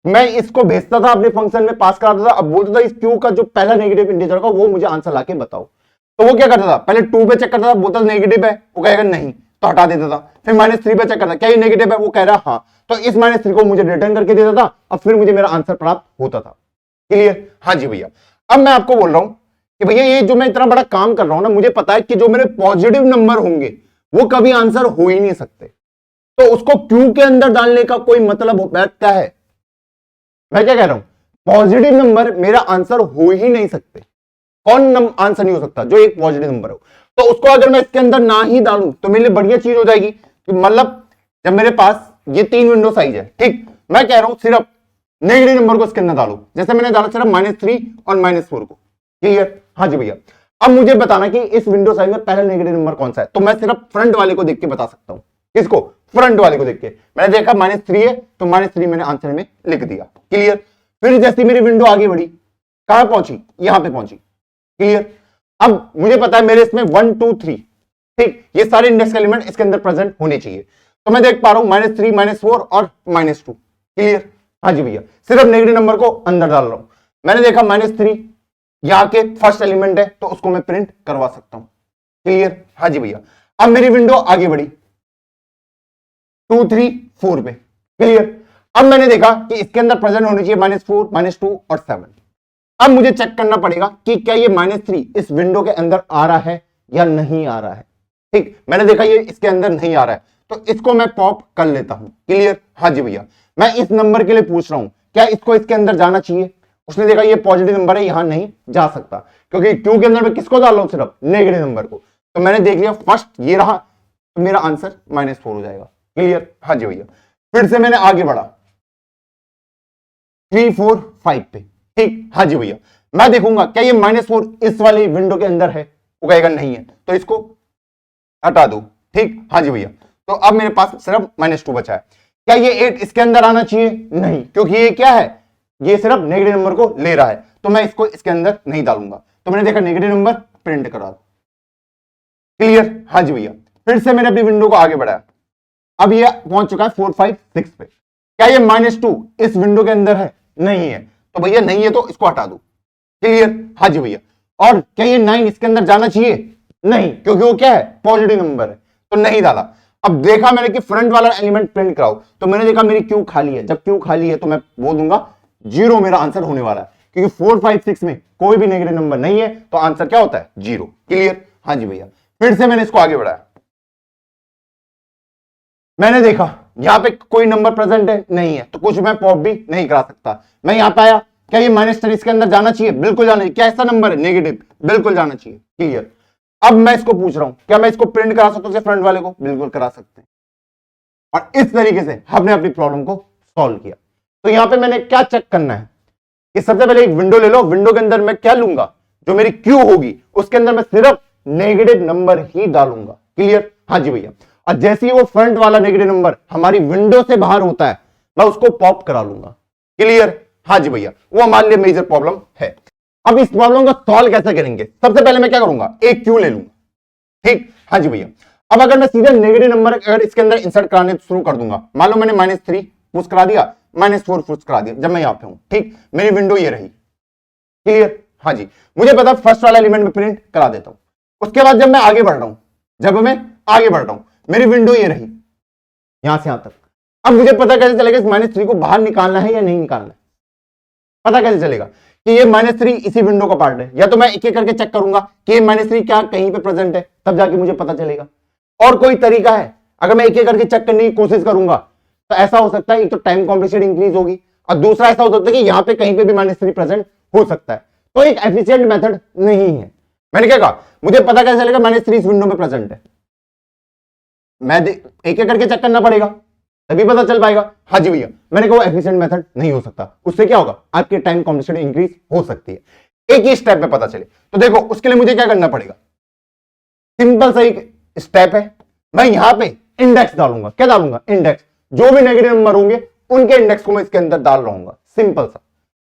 S1: मैं इसको भेजता था अपने फंक्शन में, पास कराता था, अब बोलता था इस क्यू का जो पहला नेगेटिव इंटीजर होगा वो मुझे आंसर लाके बताओ। तो वो क्या करता था, पहले 2 पे चेक करता था, बोलता नेगेटिव है, वो कहेगा नहीं, तो हटा देता था। फिर -3 पे चेक करता, क्या ये नेगेटिव है, वो कह रहा हाँ, तो इस -3 को मुझे रिटर्न करके देता था और फिर मुझे मेरा आंसर प्राप्त होता था। क्लियर? हाँ जी भैया। अब मैं आपको बोल रहा हूं कि भैया ये जो मैं इतना बड़ा काम कर रहा हूं ना, मुझे पता है कि जो मेरे पॉजिटिव नंबर होंगे वो कभी आंसर हो ही नहीं सकते, तो उसको क्यू के अंदर डालने का कोई मतलब बैठता है? मैं क्या कह रहा हूं, पॉजिटिव नंबर मेरा आंसर हो ही नहीं सकते। कौन आंसर नहीं हो सकता? जो एक पॉजिटिव नंबर हो। तो उसको अगर मैं इसके अंदर ना ही डालूं तो मेरे लिए बढ़िया चीज हो जाएगी कि मतलब जब मेरे पास ये 3 विंडो साइज है, ठीक, मैं कह रहा हूं सिर्फ नेगेटिव नंबर को इसके अंदर डालो, जैसे मैंने डाला सिर्फ -3 और -4 को। क्लियर? हाँ जी भैया। अब मुझे बताना कि इस विंडो साइज में पहला नेगेटिव नंबर कौन सा है, तो मैं सिर्फ फ्रंट वाले को देख के बता सकता हूं। किसको? फ्रंट वाले को देख के। मैंने देखा -3 है तो -3 मैंने आंसर में लिख दिया। क्लियर? फिर जैसी मेरी विंडो आगे बढ़ी, कहां पहुंची? यहां पे पहुंची। क्लियर? अब मुझे पता है मेरे इसमें 1, 2, 3, ठीक, ये सारे इंडेक्स के एलिमेंट इसके अंदर प्रेजेंट होने चाहिए। तो मैं देख पा रहा हूं -3, -4 और -2। क्लियर? हाँ जी भैया। सिर्फ नेगेटिव नंबर को अंदर डाल रहा हूं। मैंने देखा -3 यहां के फर्स्ट एलिमेंट है तो उसको मैं प्रिंट करवा सकता हूं। क्लियर? हाँ जी भैया। अब मेरी विंडो आगे बढ़ी 2, 3, 4 पे। क्लियर? अब मैंने देखा कि इसके अंदर प्रेजेंट होनी चाहिए -4, -2 और 7। अब मुझे चेक करना पड़ेगा कि क्या ये -3 इस विंडो के अंदर आ रहा है या नहीं आ रहा है। ठीक, मैंने देखा ये इसके अंदर नहीं आ रहा है, तो इसको मैं पॉप कर लेता हूं। क्लियर? हाँ जी भैया। मैं इस नंबर के लिए पूछ रहा हूं क्या इसको इसके अंदर जाना चाहिए। उसने देखा ये पॉजिटिव नंबर है, यहां नहीं जा सकता, क्योंकि क्यू के अंदर मैं किसको डाल रहा हूं, सिर्फ नेगेटिव नंबर को। तो मैंने देख लिया फर्स्ट ये रहा, तो मेरा आंसर -4 हो जाएगा। क्लियर? हाँ जी भैया। फिर से मैंने आगे बढ़ा 3, 4, 5 पे। ठीक, हाँ जी भैया। मैं देखूंगा क्या ये -4 इस वाली विंडो के अंदर है, वो कहेगा नहीं है, तो इसको हटा दो। ठीक, हाँ जी भैया। तो अब मेरे पास सिर्फ -2 बचा है। क्या ये 8 इसके अंदर आना चाहिए? नहीं, क्योंकि ये क्या है, ये सिर्फ नेगेटिव नंबर को ले रहा है, तो मैं इसको इसके अंदर नहीं डालूंगा। तो मैंने देखा नेगेटिव नंबर प्रिंट करा दो। क्लियर? हाँ जी भैया। फिर से मैंने अपनी विंडो को आगे बढ़ाया, अब ये पहुंच चुका है 4, 5, 6 पे। क्या ये -2 इस विंडो के अंदर है? नहीं है, तो भैया नहीं है तो इसको हटा दो। क्लियर? हाँ जी भैया। और क्या ये 9 इसके अंदर जाना चाहिए? नहीं, क्योंकि वो क्या है, पॉजिटिव नंबर है, तो नहीं डाला। अब देखा मैंने कि फ्रंट वाला एलिमेंट प्रिंट कराओ, तो मैंने देखा मेरी क्यू खाली है। जब क्यू खाली है तो मैं बोल दूंगा 0 मेरा आंसर होने वाला है, क्योंकि 4, 5, 6 में कोई भी नेगेटिव नंबर नहीं है, तो आंसर क्या होता है, 0। क्लियर? हाँ जी भैया। फिर से मैंने इसको आगे बढ़ाया, मैंने देखा यहां पे कोई नंबर प्रेजेंट है, नहीं है, तो कुछ मैं पॉप भी नहीं करा सकता। मैं यहां पे आया, क्या ये -3 इसके अंदर जाना चाहिए? बिल्कुल जाना चाहिए। क्या ऐसा नंबर है नेगेटिव? बिल्कुल जाना चाहिए। क्लियर? अब मैं इसको पूछ रहा हूं क्या मैं इसको प्रिंट करा सकता हूं फ्रंट वाले को? बिल्कुल करा सकते हैं। और इस तरीके से हमने अपनी प्रॉब्लम को सॉल्व किया। तो यहां पे मैंने क्या चेक करना है कि सबसे पहले एक विंडो ले लो, विंडो के अंदर मैं क्या लूंगा, जो मेरी क्यू होगी उसके अंदर मैं सिर्फ नेगेटिव नंबर ही डालूंगा। क्लियर? हाँ जी भैया। और जैसे ही वो फ्रंट वाला नेगेटिव नंबर हमारी विंडो से बाहर होता है, मैं उसको पॉप करा लूंगा। क्लियर? हाँ जी भैया। वो हमारे लिए मेजर प्रॉब्लम है। अब इस प्रॉब्लम को सॉल्व कैसे करेंगे? सबसे पहले मैं क्या करूंगा, एक क्यू ले लूंगा। ठीक, हाँ जी भैया। अब अगर मैं सीधे नेगेटिव नंबर अगर इसके अंदर इंसर्ट कराने शुरू कर दूंगा, मान लो मैंने -3 पुश करा दिया, -4 पुश करा दिया, जब मैं यहां पे हूं, ठीक, मेरी विंडो ये रही। क्लियर? हाँ जी। मुझे पता फर्स्ट वाला एलिमेंट में प्रिंट करा देता हूं। उसके बाद जब मैं आगे बढ़ रहा हूं, मेरी विंडो ये रही यहां से यहां तक। अब मुझे पता कैसे चलेगा इस -3 को बाहर निकालना है या नहीं निकालना है? पता कैसे चलेगा कि ये -3 इसी विंडो का पार्ट है? या तो मैं एक एक करके चेक करूंगा कि ये -3 क्या कहीं पे प्रेजेंट है, तब जाके मुझे पता चलेगा। और कोई तरीका है, अगर मैं एक एक करके चेक करने की कोशिश करूंगा तो ऐसा हो सकता है एक तो टाइम कॉम्प्लेक्सिटी इंक्रीज होगी, और दूसरा ऐसा हो सकता है कि यहां पे कहीं पे भी -3 प्रेजेंट हो सकता है। तो एक एफिशिएंट मेथड नहीं है। मैंने क्या कहा, मुझे पता कैसे चलेगा -3 इस विंडो में प्रेजेंट है? मैं एक एक करके चेक करना पड़ेगा। तभी पता चल पाएगा। हाँ जी भैया, मैंने कहा एफिशिएंट मेथड नहीं हो सकता, उससे क्या होगा, आपकी टाइम कॉम्प्लेक्सिटी इंक्रीज हो सकती है। एक ही स्टेप में पता चले तो देखो, उसके लिए मुझे क्या करना पड़ेगा, सिंपल सा एक स्टेप है, मैं यहां पे इंडेक्स डालूंगा। क्या डालूंगा, इंडेक्स। जो भी नेगेटिव नंबर होंगे उनके इंडेक्स को मैं इसके अंदर डाल रहूंगा, सिंपल सा।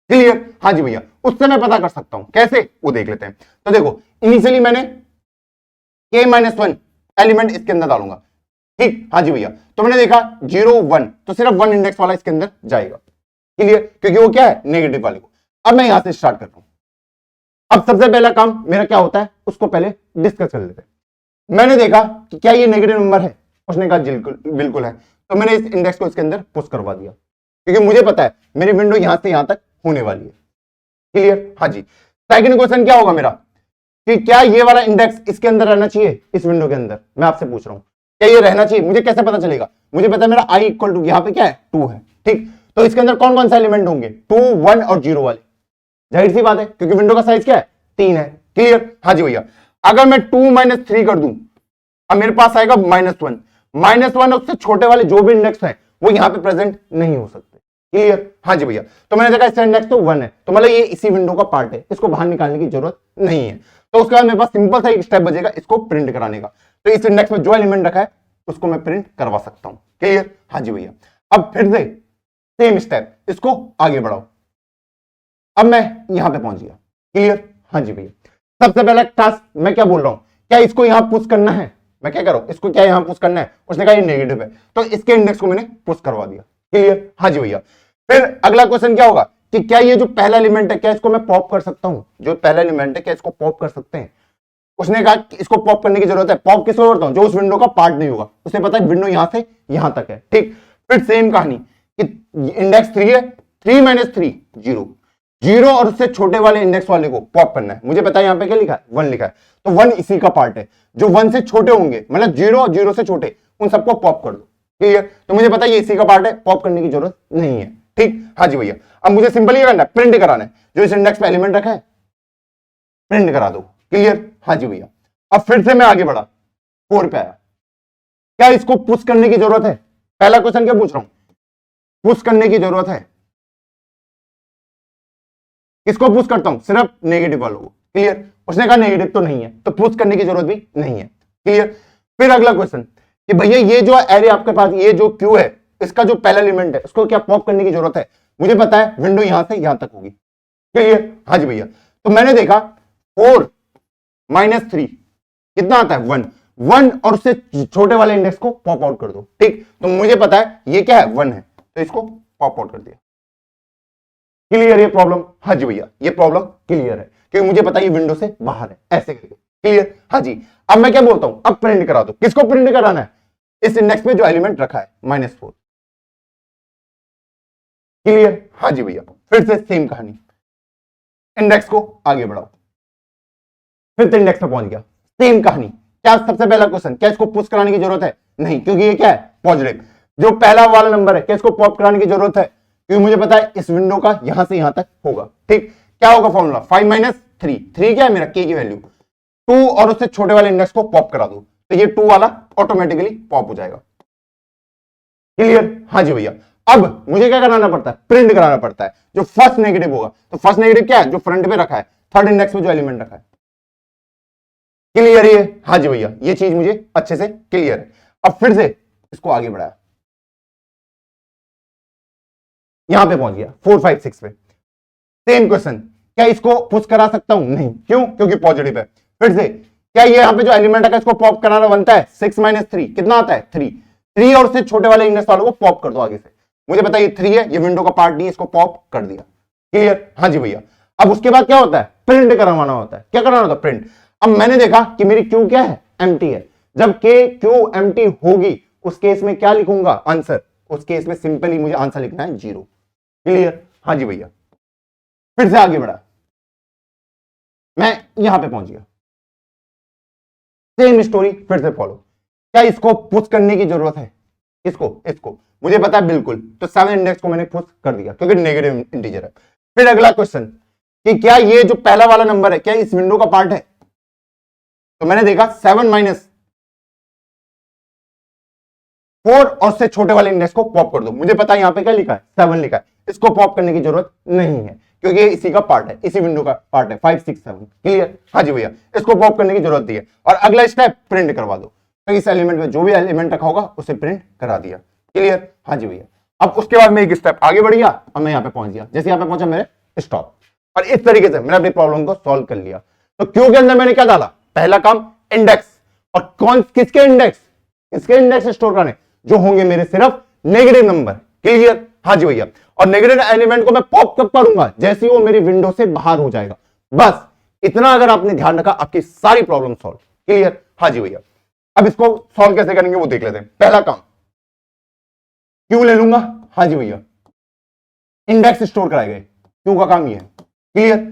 S1: क्लियर? हाँ जी भैया, उससे मैं पता कर सकता हूं कैसे, वो देख लेते हैं। तो देखो, इनिशियली मैंने k-1 एलिमेंट इसके अंदर डालूंगा, ठीक। हाँ जी भैया, तो मैंने देखा 0 1, तो सिर्फ 1 इंडेक्स वाला इसके अंदर जाएगा। क्लियर? क्योंकि वो क्या है, नेगेटिव वाले को। अब मैं यहां से स्टार्ट कर रहा हूं। अब सबसे पहला काम मेरा क्या होता है, उसको पहले डिस्कस कर लेते हैं। मैंने देखा कि क्या ये नेगेटिव नंबर है, उसने कहा बिल्कुल है, तो मैंने इस इंडेक्स को इसके अंदर पुश करवा दिया, क्योंकि मुझे पता है मेरी विंडो यहां से यहां तक होने वाली है। क्लियर? हाँ जी। सेकंड क्वेश्चन क्या होगा मेरा, कि क्या ये वाला इंडेक्स इसके अंदर रहना चाहिए, इस विंडो के अंदर। मैं आपसे पूछ रहा हूं, क्या ये रहना चाहिए? मुझे कैसे पता चलेगा, मुझे पता है मेरा i इक्वल टू यहां पे क्या है, 2 है, ठीक। तो इसके अंदर कौन कौन सा एलिमेंट होंगे, 2 1 और 0 वाले। जाहिर सी बात है, क्योंकि विंडो का साइज क्या है, 3 है। क्लियर? हाँ जी भैया। अगर मैं 2 - 3 कर दूं, अब मेरे पास आएगा -1। -1 उससे छोटे वाले जो भी इंडेक्स हैं वो यहां पे प्रेजेंट नहीं हो सकते। क्लियर? हाँ जी भैया। तो मैंने देखा इसका इंडेक्स तो 1 है, तो मतलब ये इसी विंडो का पार्ट है, इसको बाहर निकालने की जरूरत नहीं है। तो उसके बाद मेरे पास सिंपल सा एक स्टेप बचेगा इसको प्रिंट कराने का। तो इस इंडेक्स में जो एलिमेंट रखा है उसको मैं प्रिंट करवा सकता हूं। क्लियर? हाँ जी भैया। अब फिर से सेम स्टेप, इसको आगे बढ़ाओ। अब मैं यहां पे पहुंच गया। क्लियर? हाँ जी भैया। सबसे पहला टास्क मैं क्या बोल रहा हूं, क्या इसको यहां पुश करना है, मैं क्या करूं, इसको क्या यहां पुश करना है। उसने कहा ये नेगेटिव है, तो इसके इंडेक्स को मैंने पुश करवा दिया। क्लियर? हाँ जी भैया। फिर अगला क्वेश्चन क्या होगा, कि क्या ये जो पहला एलिमेंट है क्या इसको मैं पॉप कर सकता हूं, जो पहला एलिमेंट है क्या इसको पॉप कर सकते हैं। उसने कहा कि इसको पॉप करने की जरूरत है। पॉप किसको करता हूं, जो उस विंडो का पार्ट नहीं होगा, उसे पता है विंडो यहां से यहां तक है, ठीक। फिर सेम कहानी कि इंडेक्स 3 है, 3 - 3 0, 0 और उससे छोटे वाले इंडेक्स वाले को पॉप करना है। मुझे पता है यहां पे क्या लिखा है, 1 लिखा है, तो 1 इसी का पार्ट है। जो 1 से छोटे होंगे, मतलब 0 और 0 से छोटे, उन सबको पॉप कर दो। क्लियर? तो मुझे पता है ये इसी का पार्ट है, पॉप करने की जरूरत नहीं है, ठीक। हाँ जी भैया। अब मुझे सिंपल ये करना है, प्रिंट कराना है, जो इस इंडेक्स पे एलिमेंट रखा है प्रिंट करा दो। क्लियर? हाँ जी भैया। अब फिर से मैं आगे बढ़ा, 4 पे आया। क्या इसको पुश करने की जरूरत है, पहला क्वेश्चन क्या पूछ रहा हूं, पुश करने की जरूरत है। किसको पुश करता हूं, सिर्फ नेगेटिव वालों को। क्लियर? उसने कहा नेगेटिव तो नहीं है, तो पुश करने की जरूरत भी नहीं है। क्लियर? फिर अगला क्वेश्चन कि भैया ये जो एरे आपके पास, ये जो क्यू है, इसका जो पहला एलिमेंट है उसको क्या पॉप करने की जरूरत है। मुझे पता है विंडो यहां से यहां तक होगी। क्लियर? हाँ जी भैया। तो मैंने देखा 4 - 3 कितना आता है, 1 1 और उससे छोटे वाले इंडेक्स को पॉप आउट कर दो, ठीक। तो मुझे पता है ये क्या है, 1 है, तो इसको पॉप आउट कर दिया। क्लियर ये प्रॉब्लम? हाँ जी भैया, ये प्रॉब्लम क्लियर है, क्योंकि मुझे पता है ये विंडो से बाहर है, ऐसे करके। क्लियर? हाँ जी। अब मैं क्या बोलता हूं, अब प्रिंट करा दो। किसको प्रिंट कराना है, इस इंडेक्स में जो एलिमेंट रखा है -4। क्लियर? हाँ जी भैया। फिर से सेम कहानी, इंडेक्स को आगे बढ़ाओ। फिर से इंडेक्स पे पहुंच गया, सेम कहानी। क्या सबसे पहला क्वेश्चन, क्या इसको पुश कराने की जरूरत है, नहीं, क्योंकि ये क्या है, पॉजिटिव। जो पहला वाला नंबर है क्या इसको पॉप कराने की जरूरत है, क्योंकि मुझे पता है इस विंडो का यहां से यहां तक होगा, ठीक। क्या होगा फॉर्मूला, 5 - 3, 3 क्या है मेरा, k की वैल्यू, 2 और उससे छोटे वाले इंडेक्स को पॉप करा दो, तो ये 2 वाला ऑटोमेटिकली पॉप हो जाएगा। क्लियर? हाँ जी भैया। अब मुझे क्या कराना पड़ता है, प्रिंट कराना पड़ता है। जो फर्स्ट नेगेटिव होगा, तो फर्स्ट नेगेटिव क्या है, जो फ्रंट पे रखा है, थर्ड इंडेक्स में जो एलिमेंट रखा है। क्लियर है? हाँ जी भैया, ये चीज मुझे अच्छे से क्लियर है। अब फिर से इसको आगे बढ़ाया, यहां पे पहुंच गया 4 5 6 पे। सेम क्वेश्चन, क्या इसको पुश करा सकता हूं, नहीं, क्यों, क्योंकि पॉजिटिव है। फिर से क्या ये यहां पे जो एलिमेंट है इसको पॉप कराना बनता है, 6 - 3 कितना आता है, 3 3 और उससे छोटे वाले इंडेक्स वालों को पॉप कर दो आगे से। मुझे पता है ये 3 है, ये विंडो का पार्ट नहीं है, इसको पॉप कर दिया। क्लियर? हाँ जी भैया। अब उसके बाद क्या होता है, प्रिंट करवाना होता है। क्या कराना होता है, प्रिंट। अब मैंने देखा कि मेरी क्यू क्या है, एम्प्टी है। जब के क्यू एम्प्टी होगी उस केस में क्या लिखूंगा, आंसर। उस केस में सिंपली मुझे आंसर लिखना है 0। क्लियर? हाँ जी भैया। फिर से आगे बढ़ा, मैं यहां पे पहुंच गया, सेम स्टोरी फिर से फॉलो। क्या इसको पुश करने की जरूरत है, इसको, इसको मुझे पता है बिल्कुल, तो 7 इंडेक्स को मैंने पुश कर दिया क्योंकि नेगेटिव इंटीजर है। फिर अगला क्वेश्चन कि क्या ये जो पहला वाला नंबर है क्या इस विंडो का पार्ट है, तो मैंने देखा 7 - 4 और उससे छोटे वाले इंडेक्स को पॉप कर दो। मुझे पता है यहां पे क्या लिखा है, 7 लिखा है, इसको पॉप करने की जरूरत नहीं है क्योंकि ये इसी का पार्ट है, इसी विंडो का पार्ट है, 5 6 7। क्लियर? हाँ जी भैया, इसको पॉप करने की जरूरत नहीं है। और अगला स्टेप प्रिंट करवा दो, तो इस एलिमेंट में जो भी एलिमेंट रखा होगा उसे प्रिंट करा दिया। क्लियर? हाँ जी भैया। अब उसके बाद मैं एक स्टेप आगे बढ़ गया और मैं यहां पे पहुंच गया। जैसे यहां पे पहुंचा मेरे स्टॉप, और इस तरीके से मैंने अपनी प्रॉब्लम को सॉल्व कर लिया। तो क्यू के अंदर मैंने क्या डाला, पहला काम इंडेक्स, और कौन किसके इंडेक्स, इसके इंडेक्स स्टोर करने जो होंगे मेरे सिर्फ नेगेटिव नंबर। क्लियर? हाँ जी भैया। और नेगेटिव एलिमेंट को मैं पॉप कब करूंगा, जैसे ही वो मेरी विंडो से बाहर हो जाएगा। बस इतना अगर आपने ध्यान रखा, आपकी सारी प्रॉब्लम सॉल्व। क्लियर? हाँ जी भैया। अब इसको सॉल्व कैसे करेंगे वो देख लेते हैं। पहला काम, क्यू ले लूंगा। हाँ जी भैया, इंडेक्स स्टोर कराए गए, क्यू का काम ये है। Clear?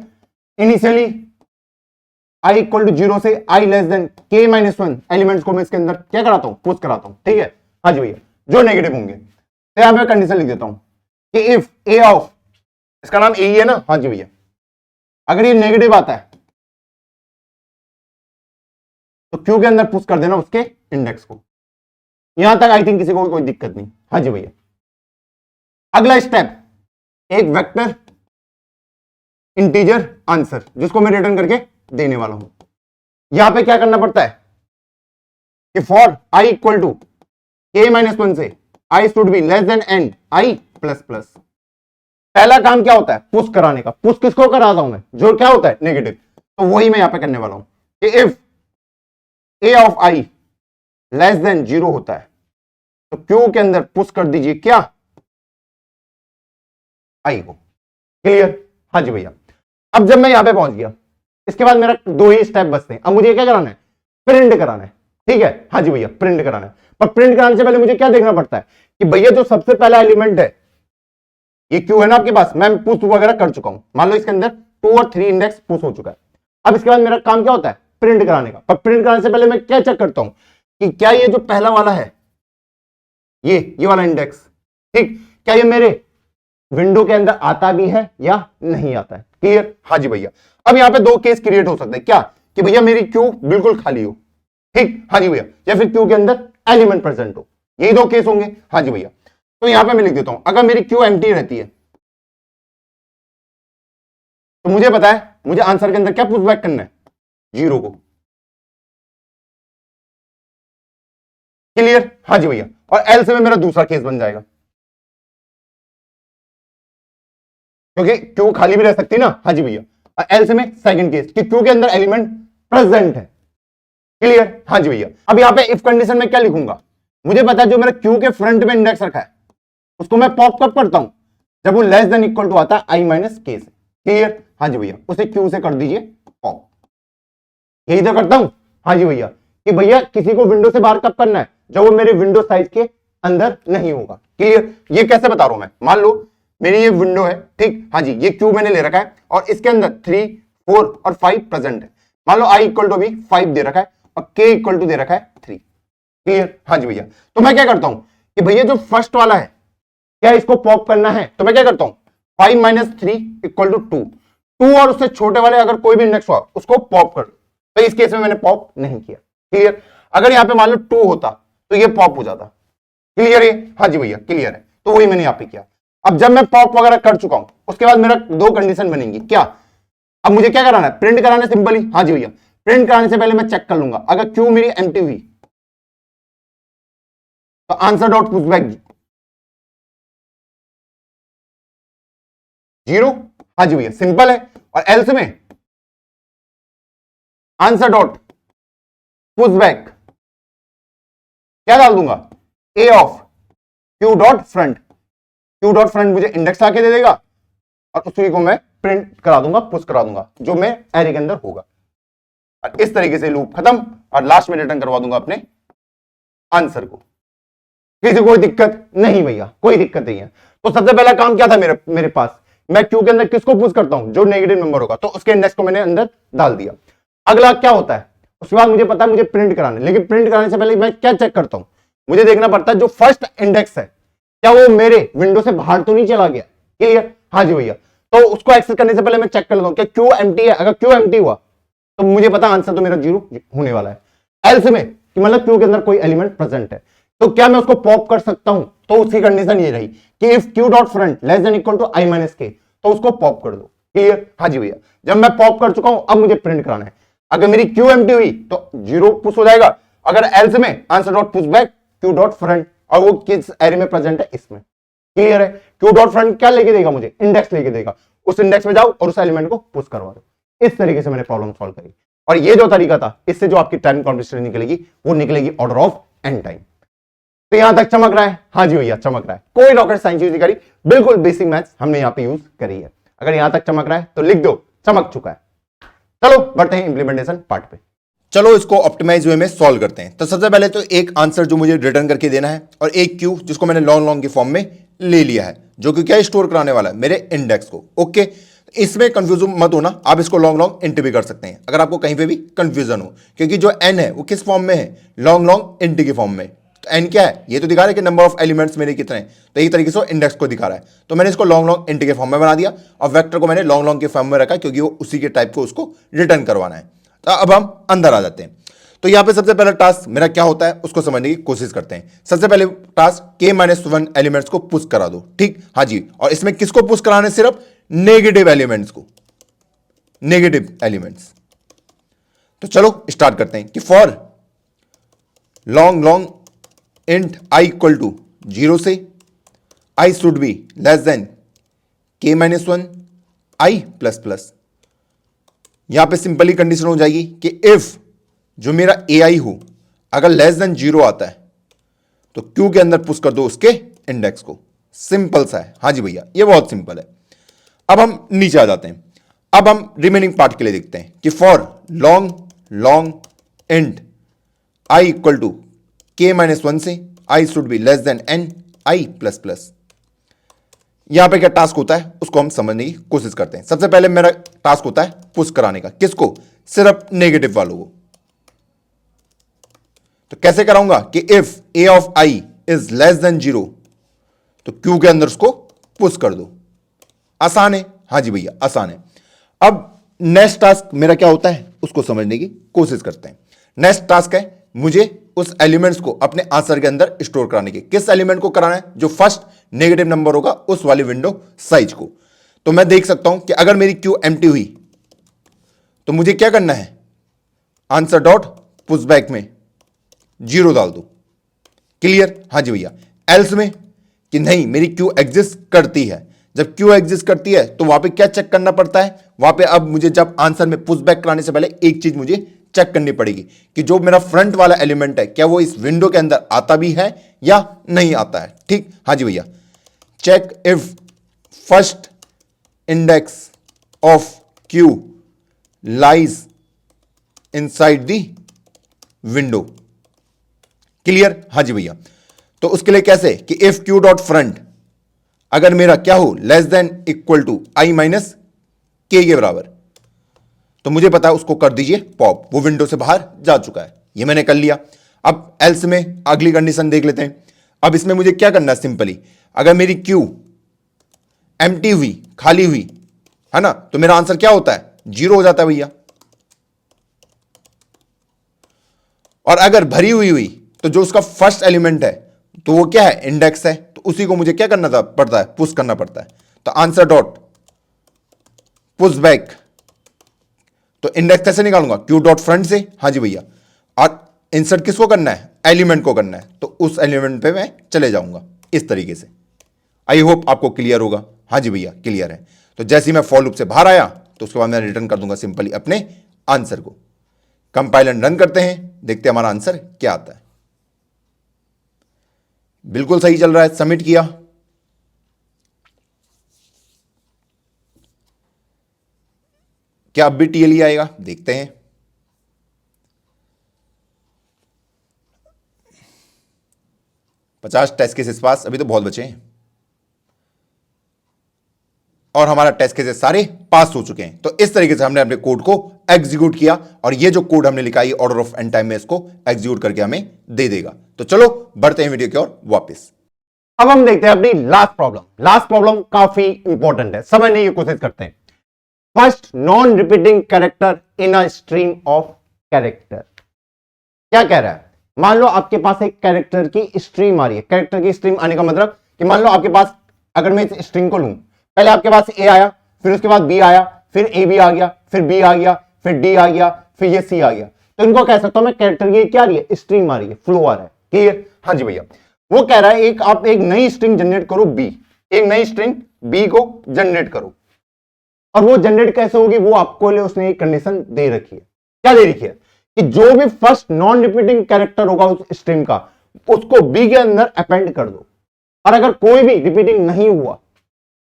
S1: Initially i equal to 0 से i less than k minus 1 elements को मैं इसके अंदर क्या कराता हूं, पुश कराता हूं। ठीक है? हाँ जी भैया, जो नेगेटिव होंगे। तो यहां पे कंडीशन लिख देता हूं कि इफ a ऑफ, इसका नाम a ही है ना, हाँ जी भैया, अगर ये नेगेटिव आता है तो क्यू के अंदर पुश कर देना उसके इंडेक्स को। यहां तक आई थिंक किसी को कोई दिक्कत नहीं। हाँ जी भैया। अगला स्टेप, एक वेक्टर इंटीजर आंसर जिसको मैं रिटर्न करके देने वाला हूं। यहां पे क्या करना पड़ता है कि for i equal to k minus 1 से i should be less than n i plus plus. पहला काम क्या होता है, पुश कराने का। पुश किसको कराता हूं मैं, जो क्या होता है नेगेटिव। तो वही मैं यहां पे करने वाला हूं कि if a of i less then 0 होता है तो q के अंदर पुश कर दीजिए क्या, i को। क्लियर? हाँ जी भैया। अब जब मैं यहां पे पहुंच गया, इसके बाद मेरा दो ही स्टेप बचते हैं। अब मुझे क्या कराना है, प्रिंट कराना है। ठीक है? हाँ जी भैया, प्रिंट कराना है। पर प्रिंट कराने से पहले मुझे क्या देखना पड़ता है कि भैया जो सबसे पहला एलिमेंट है, ये क्यू है ना आपके पास, मैं पुश वगैरह कर चुका हूं। मान लो इसके अंदर 2 और 3 इंडेक्स पुश हो चुका है। अब इसके बाद मेरा काम क्या होता है, प्रिंट कराने का। पर प्रिंट कराने से पहले मैं क्या चेक करता हूं कि क्या ये जो पहला वाला है, ये वाला इंडेक्स, ठीक, क्या ये मेरे विंडो के अंदर आता भी है या नहीं आता है। क्लियर? हाँ जी भैया। अब यहां पे दो केस क्रिएट हो सकते हैं, क्या कि भैया मेरी क्यू बिल्कुल खाली हो, ठीक, हाँ जी भैया, या फिर क्यू के अंदर एलिमेंट प्रेजेंट हो। यही दो केस होंगे। हाँ जी भैया। तो यहां पे मैं लिख देता हूं, अगर मेरी क्यू एम्प्टी रहती है तो मुझे पता है मुझे आंसर के अंदर क्या पुश बैक करना है, 0 को। क्लियर? हाँ जी भैया। और एल से में मेरा दूसरा केस बन जाएगा, क्योंकि क्यू खाली भी रह सकती है ना। हाँ जी भैया। और एल से में सेकंड केस कि क्यू के अंदर एलिमेंट प्रेजेंट है। क्लियर? हाँ जी भैया। अब यहां पे इफ कंडीशन में क्या लिखूंगा, मुझे पता है जो मेरा क्यू के फ्रंट में इंडेक्स रखा है उसको मैं पॉप कब करता हूं, जब वो लेस देन इक्वल टू आता है आई माइनस के से। क्लियर? हाँ जी भैया। उसे क्यू से कर दीजिए पॉप। यही तो करता हूं। हाँ जी भैया, कि भैया किसी को विंडो से बाहर कब करना है, जब वो मेरे विंडो साइज के अंदर नहीं होगा। क्लियर? ये कैसे बता रहा हूं मैं, मान लो मेरी ये विंडो है, ठीक, हाँ जी, ये क्यू मैंने ले रखा है और इसके अंदर 3 4 और 5 प्रेजेंट है। मान लो आई इक्वल टू भी 5 दे रखा है और के इक्वल टू दे रखा है 3। क्लियर? हाँ जी भैया। तो मैं क्या करता हूं कि भैया जो फर्स्ट वाला है क्या इसको पॉप करना है, तो मैं क्या करता हूं 5 माइनस 3 इक्वल टू 2 और उससे छोटे वाले अगर कोई भी इंडेक्स हुआ उसको पॉप कर। तो इस केस में मैंने पॉप नहीं किया। क्लियर? अगर यहां पे मान लो 2 होता तो ये पॉप हो जाता। क्लियर है? हाँ जी भैया, क्लियर है। तो वही मैंने यहां पे किया। अब जब मैं पॉप वगैरह कर चुका हूं उसके बाद मेरा दो कंडीशन बनेंगी, क्या, अब मुझे क्या कराना है, प्रिंट कराना है सिंपली। हाँ जी भैया। प्रिंट कराने से पहले मैं चेक कर लूंगा अगर क्यू मेरी एम्प्टी हुई तो आंसर डॉट पुश बैक 0। हाँ जी भैया, सिंपल है। और एल्स में आंसर डॉट पुश बैक क्या डाल दूंगा, A of Q dot front. Q dot front मुझे इंडेक्स आके दे देगा और उसी को मैं प्रिंट करा दूंगा, पुश करा दूंगा जो मैं एरे के अंदर होगा। और इस तरीके से लूप खत्म और लास्ट में रिटर्न करवा दूंगा अपने आंसर को। किसी कोई दिक्कत नहीं भैया, कोई दिक्कत नहीं है। तो सबसे पहला काम क्या था मेरे पास, मैं क्यू के अंदर किसको पुश करता हूं, जो नेगेटिव नंबर होगा, तो उसके इंडेक्स को मैंने अंदर डाल दिया। अगला क्या होता है, उसके बाद मुझे पता है मुझे प्रिंट कराना है, लेकिन प्रिंट कराने से पहले मैं क्या चेक करता हूं, मुझे देखना पड़ता है जो फर्स्ट इंडेक्स है क्या वो मेरे विंडो से बाहर तो नहीं चला गया। क्लियर? हाँ जी भैया। तो उसको एक्सेस करने से पहले मैं चेक कर लेता हूं कि क्यू एम्प्टी है। अगर क्यू एम्प्टी हुआ तो मुझे पता आंसर तो मेरा 0 होने वाला है। एल्स में कि मतलब क्यू के अंदर कोई एलिमेंट प्रेजेंट है। तो क्या मैं उसको पॉप कर सकता हूं? तो उसकी कंडीशन ये रही कि if q dot front less than equal to i minus k, तो उसको पॉप कर दो। क्लियर? हाँ जी भैया, जब मैं पॉप कर चुका हूं अब मुझे प्रिंट कराना है। अगर मेरी क्यू एम्प्टी हुई तो 0 पुश हो जाएगा, अगर एल्स में answer dot push back Q dot front, और वो किस एरे में प्रेजेंट है? इसमें। क्लियर है? क्यू डॉट फ्रंट क्या लेके देगा मुझे? इंडेक्स लेके देगा। उस इंडेक्स में जाओ और उस एलिमेंट को पुश करवा दो। इस तरीके से मैंने प्रॉब्लम सॉल्व करी, और ये जो तरीका था इससे जो आपकी टाइम कॉम्प्लेक्सिटी निकलेगी वो निकलेगी ऑर्डर ऑफ एन टाइम। तो यहां तक चमक रहा है? हाँ जी भैया चमक रहा है, कोई रॉकेट साइंस यूज नहीं करी, बिल्कुल बेसिक मैथ्स हमने यहां पे यूज करी है। अगर यहां तक चमक रहा है तो लिख दो चमक चुका है। चलो बढ़ते हैं इंप्लीमेंटेशन पार्ट पे।
S2: चलो इसको ऑप्टिमाइज वे में सॉल्व करते हैं। तो सबसे पहले तो एक आंसर जो मुझे रिटर्न करके देना है, और एक क्यू जिसको मैंने लॉन्ग लॉन्ग के फॉर्म में ले लिया है, जो कि क्या स्टोर कराने वाला है? मेरे इंडेक्स को। ओके, इसमें कंफ्यूज मत होना, आप इसको लॉन्ग लॉन्ग इंट भी कर सकते हैं अगर आपको कहीं पे भी कंफ्यूजन हो, क्योंकि जो एन है वो किस फॉर्म में है? लॉन्ग लॉन्ग इंट के फॉर्म में। तो एन क्या है? ये तो दिखा रहा है कि नंबर ऑफ एलिमेंट्स मेरे कितने हैं, तो एक तरीके से इंडेक्स को दिखा रहा है। तो मैंने इसको लॉन्ग लॉन्ग इंट के फॉर्म में बना दिया, और वेक्टर को मैंने लॉन्ग लॉन्ग के फॉर्म में रखा, क्योंकि वो उसी के टाइप को उसको रिटर्न करवाना है। तो अब हम अंदर आ जाते हैं। तो यहां पे सबसे पहला टास्क मेरा क्या होता है उसको समझने की कोशिश करते हैं। सबसे पहले टास्क k-1 एलिमेंट्स को पुश करा दो। ठीक, हाँ जी। और इसमें किसको पुश कराना है? सिर्फ नेगेटिव एलिमेंट्स को, नेगेटिव एलिमेंट्स। तो चलो स्टार्ट करते हैं कि for long long int i equal to 0 से i should be less than k-1 i plus plus. यहां पे सिंपली कंडीशन हो जाएगी कि इफ जो मेरा ai हो अगर लेस देन 0 आता है तो q के अंदर पुश कर दो उसके इंडेक्स को। सिंपल सा है। हाँ जी भैया, ये बहुत सिंपल है। अब हम नीचे आ जाते हैं। अब हम रिमेनिंग पार्ट के लिए देखते हैं कि for long long int i equal to k-1 से i should be less than n i plus plus. यहां पे क्या टास्क होता है उसको हम समझने की कोशिश करते हैं। सबसे पहले मेरा टास्क होता है पुश कराने का। किसको? सिर्फ नेगेटिव वालों को। तो कैसे कराऊंगा कि if a of i is less than 0 तो q के अंदर उसको पुश कर दो। आसान है? हाँ जी भैया आसान है। अब नेक्स्ट टास्क मेरा क्या होता है उसको समझने की कोशिश करते हैं। नेक्स्ट टास्क है मुझे उस एलिमेंट्स को अपने आंसर के अंदर स्टोर कराने की। किस एलिमेंट को कराना है? जो फर्स्ट नेगेटिव नंबर होगा उस वाली विंडो साइज को। तो मैं देख सकता हूं कि अगर मेरी क्यू एम्प्टी हुई तो मुझे क्या करना है? आंसर डॉट पुश बैक में 0 डाल दो। क्लियर? हाँ जी भैया। एल्स में कि नहीं मेरी क्यू एग्जिस्ट करती है। जब क्यू एग्जिस्ट करती है तो वहां पे क्या चेक करना पड़ता है? वहां पे अब मुझे जब आंसर में पुश बैक कराने से पहले एक चीज मुझे चेक करनी पड़ेगी कि जो मेरा फ्रंट वाला एलिमेंट है क्या वो इस विंडो के अंदर आता भी है या नहीं आता है। ठीक, हाँ जी भैया। Check if first index of q lies inside the window. Clear? हाँ जी भैया। तो उसके लिए कैसे कि इफ क्यू डॉट फ्रंट अगर मेरा क्या हो less than equal to i minus k बराबर, तो मुझे पता है उसको कर दीजिए पॉप। वो विंडो से बाहर जा चुका है, ये मैंने कर लिया। अब एल्स में अगली कंडीशन देख लेते हैं। अब इसमें मुझे क्या करना है? सिंपली अगर मेरी क्यू एम्प्टी हुई, खाली हुई है ना, तो मेरा आंसर क्या होता है? 0 हो जाता है भैया। और अगर भरी हुई हुई तो जो उसका फर्स्ट एलिमेंट है तो वो क्या है? इंडेक्स है। तो उसी को मुझे क्या करना पड़ता है? पुश करना पड़ता है। तो आंसर डॉट पुश बैक। तो इंडेक्स कैसे निकालूंगा? क्यू डॉट फ्रंट से। हाँ जी भैया। और इंसर्ट किसको करना है? एलिमेंट को करना है। तो उस एलिमेंट पे मैं चले जाऊंगा इस तरीके से। आई होप आपको क्लियर होगा। हाँ जी भैया क्लियर है। तो जैसे ही मैं फॉर लूप से बाहर आया तो उसके बाद मैं रिटर्न कर दूंगा सिंपली अपने आंसर को। कंपाइल एंड रन करते हैं, देखते हैं हमारा आंसर क्या आता है। बिल्कुल सही चल रहा है। सबमिट किया। क्या अब भी टीएलई आएगा? देखते हैं। पचास टेस्ट केसेस पास, अभी तो बहुत बचे हैं। और हमारा टेस्ट केसेस सारे पास हो चुके हैं। तो इस तरीके से हमने अपने कोड को एग्जीक्यूट किया, और ये जो कोड हमने लिखा है ऑर्डर ऑफ एन टाइम में इसको एग्जीक्यूट करके हमें दे देगा। तो चलो बढ़ते हैं वीडियो की ओर वापस।
S1: अब हम देखते हैं अपनी लास्ट प्रॉब्लम। लास्ट प्रॉब्लम काफी इंपॉर्टेंट है, समझने की कोशिश करते हैं। First non repeating character in a stream of character. क्या कह रहा है मान लो आपके पास एक कैरेक्टर की स्ट्रीम आ रही है। कैरेक्टर की स्ट्रीम आने का मतलब कि मान लो आपके पास, अगर मैं इस स्ट्रिंग को लूं, पहले आपके पास ए आया, फिर उसके बाद बी आया, फिर ए बी आ गया, फिर बी आ गया, फिर डी आ गया, फिर ये सी आ गया। तो इनको कह सकता हूं मैं कैरेक्टर की क्या आ रही है, स्ट्रीम आ रही है, फ्लो आ रहा है। क्लियर? हाँ जी भैया। वो कह रहा है एक आप एक नई स्ट्रिंग जनरेट करो बी, एक नई स्ट्रिंग बी को जनरेट करो। और वो जनरेट कैसे होगी, वो आपको लिए उसने एक कंडीशन दे रखी है। क्या दे रखी है? कि जो भी फर्स्ट नॉन रिपीटिंग कैरेक्टर होगा उस स्ट्रिंग का, उसको बी के अंदर अपेंड कर दो। और अगर कोई भी रिपीटिंग नहीं हुआ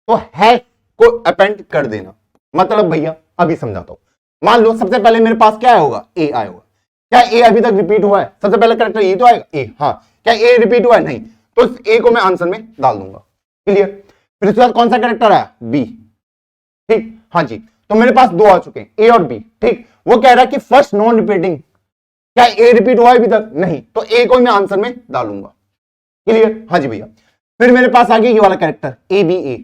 S1: तो हैश को अपेंड कर देना। मतलब भैया अभी समझाता हूं। मान लो सबसे पहले मेरे पास क्या होगा, ए आया होगा। क्या ए अभी तक रिपीट हुआ है? सबसे पहले कैरेक्टर ये तो आएगा ए। हाँ, क्या ए रिपीट हुआ है? नहीं। तो इस ए को मैं आंसर में डाल दूंगा। क्लियर? फिर उसके बाद कौन सा कैरेक्टर आया, बी। ठीक, हाँ जी। तो मेरे पास दो आ चुके हैं, ए और बी। ठीक, वो कह रहा है कि फर्स्ट नॉन रिपीटिंग, क्या ए रिपीट हुआ है अभी तक? नहीं। तो ए को मैं आंसर में डालूंगा। क्लियर? हाँ जी भैया। फिर मेरे पास आ गया ये वाला character a b a.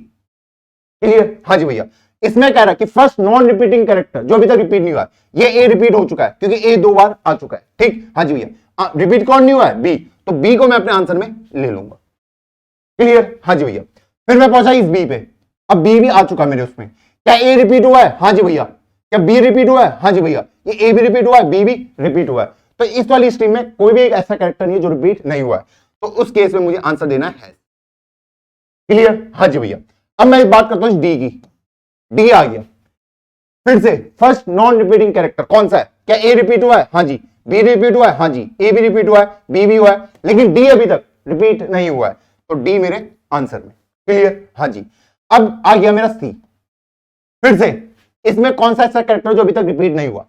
S1: Clear? हाँ जी भैया। इसमें कह रहा है कि फर्स्ट नॉन रिपीटिंग कैरेक्टर जो अभी तक रिपीट नहीं हुआ है, ये ए रिपीट हो चुका है क्योंकि ए दो बार आ चुका है। ठीक, हाँ जी भैया। रिपीट कौन नहीं हुआ है, बी। तो बी को मैं अपने आंसर में ले लूंगा। क्लियर? हाँ जी भैया। फिर मैं पहुंचा इस बी पे। अब बी भी आ चुका मेरे उसमें। क्या ए रिपीट हुआ है? हाँ जी भैया। क्या बी रिपीट हुआ है? हाँ जी भैया। ये ए भी रिपीट हुआ है, बी भी रिपीट हुआ है। तो इस वाली स्ट्रीम में कोई भी एक ऐसा कैरेक्टर नहीं है जो रिपीट नहीं हुआ है। तो उस केस में मुझे आंसर देना है। क्लियर? हाँ जी भैया। अब मैं बात करता हूं डी की। डी आ गया। फिर से फर्स्ट नॉन रिपीटिंग कैरेक्टर कौन सा है? क्या ए रिपीट हुआ है? हाँ जी। बी रिपीट हुआ है? हाँ जी। ए भी रिपीट हुआ है, बी भी हुआ है, लेकिन डी अभी तक रिपीट नहीं हुआ है। तो डी मेरे आंसर में। क्लियर? हाँ जी। अब आ गया मेरा सी। फिर से इसमें कौन सा ऐसा कैरेक्टर जो अभी तक रिपीट नहीं हुआ?